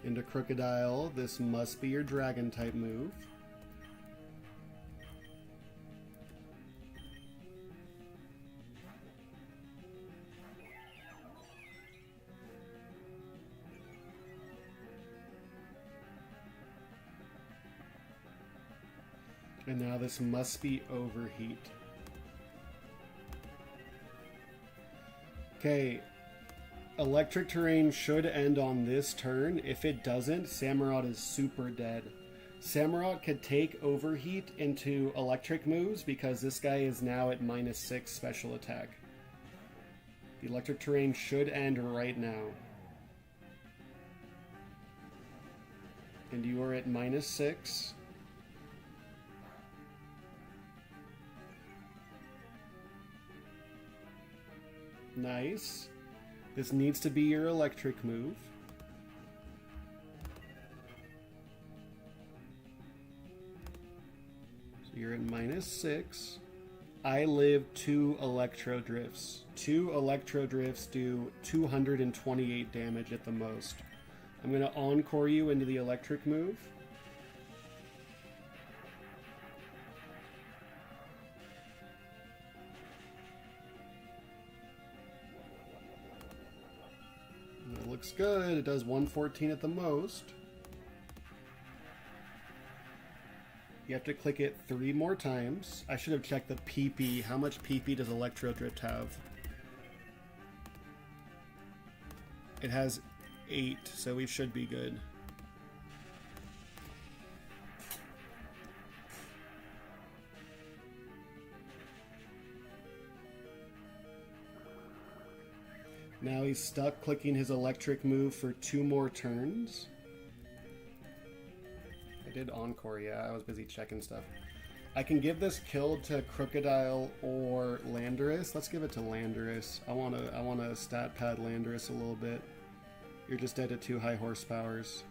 Into Crocodile, this must be your dragon type move. And now this must be overheat. Okay, electric terrain should end on this turn. If it doesn't, Camerupt is super dead. Camerupt could take overheat into electric moves because this guy is now at -6 special attack. The electric terrain should end right now. And you are at -6. Nice. This needs to be your electric move. So you're at -6. I live 2 Electro Drifts. 2 Electro Drifts do 228 damage at the most. I'm going to encore you into the electric move. Looks good. It does 114 at the most. You have to click it 3 more times. I should have checked the PP. How much PP does Electro Drift have? It has 8, so we should be good. Now he's stuck clicking his electric move for 2 more turns. I did Encore, yeah, I was busy checking stuff. I can give this kill to Crocodile or Landorus. Let's give it to Landorus. I wanna stat pad Landorus a little bit. You're just dead at 2 high horsepowers.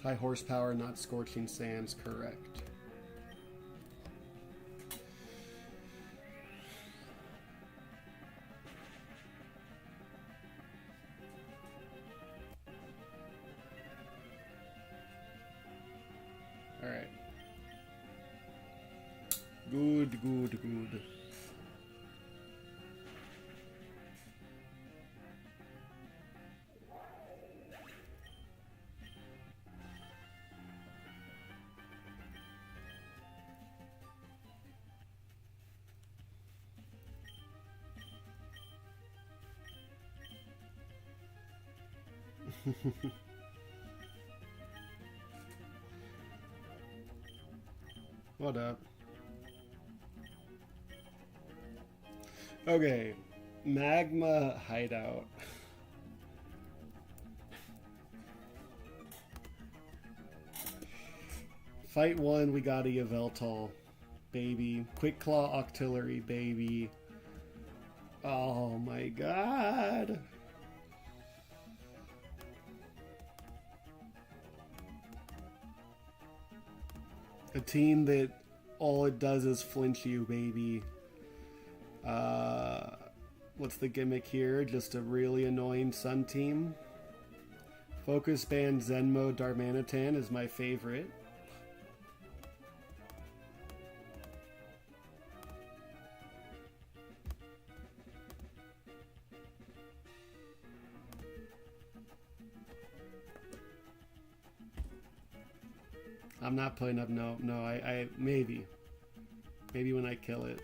High horsepower, not scorching sands, correct. All right. Good, good, good. What up? Okay, Magma Hideout. Fight 1, we got a Yveltal, baby. Quick Claw Octillery, baby. Oh my god. A team that all it does is flinch you, baby. What's the gimmick here? Just a really annoying Sun team. Focus Band Zenmo Darmanitan is my favorite. I'm not putting up, no, I maybe when I kill it.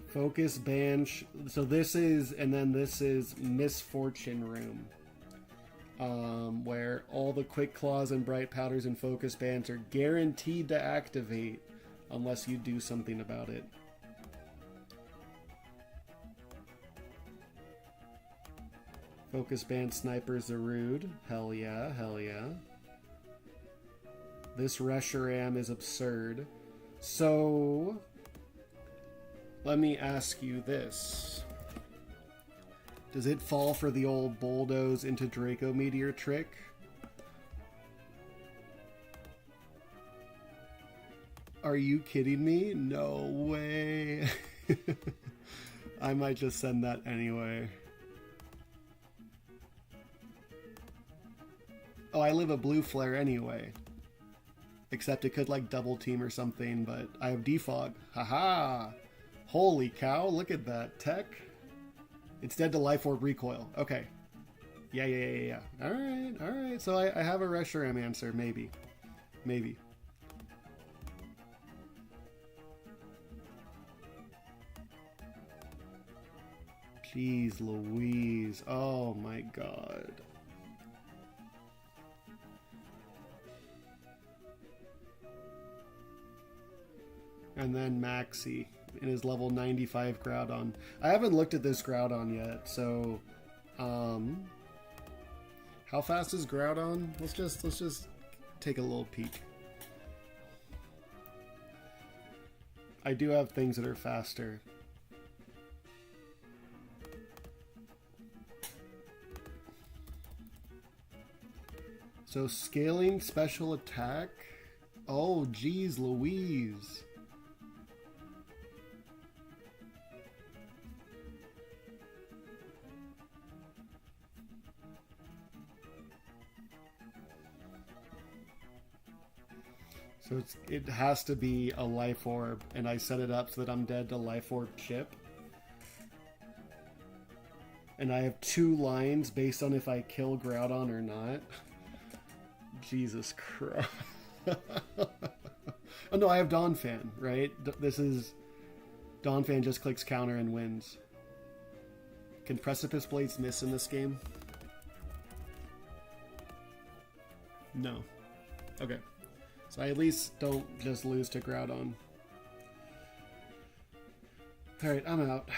Focus Band, so this is, and then this is Misfortune Room, where all the Quick Claws and Bright Powders and Focus Bands are guaranteed to activate unless you do something about it. Focus Band Sniper Zarude. Hell yeah, hell yeah. This Reshiram is absurd. So, let me ask you this. Does it fall for the old bulldoze into Draco Meteor trick? Are you kidding me? No way. I might just send that anyway. Oh, I live a blue flare anyway. Except it could like double team or something, but I have defog. Haha! Holy cow, look at that. Tech. It's dead to Life Orb recoil. Okay. Yeah. Alright. So I have a Reshiram answer, maybe. Maybe. Jeez Louise. Oh my god. And then Maxi in his level 95 Groudon. I haven't looked at this Groudon yet, so how fast is Groudon? Let's just take a little peek. I do have things that are faster. So scaling special attack. Oh, geez Louise. So it has to be a Life Orb, and I set it up so that I'm dead to Life Orb Chip. And I have 2 lines based on if I kill Groudon or not. Jesus Christ. Oh no, I have Donphan, right? This is... Donphan just clicks counter and wins. Can Precipice Blades miss in this game? No. Okay. So I at least don't just lose to Groudon. Alright, I'm out.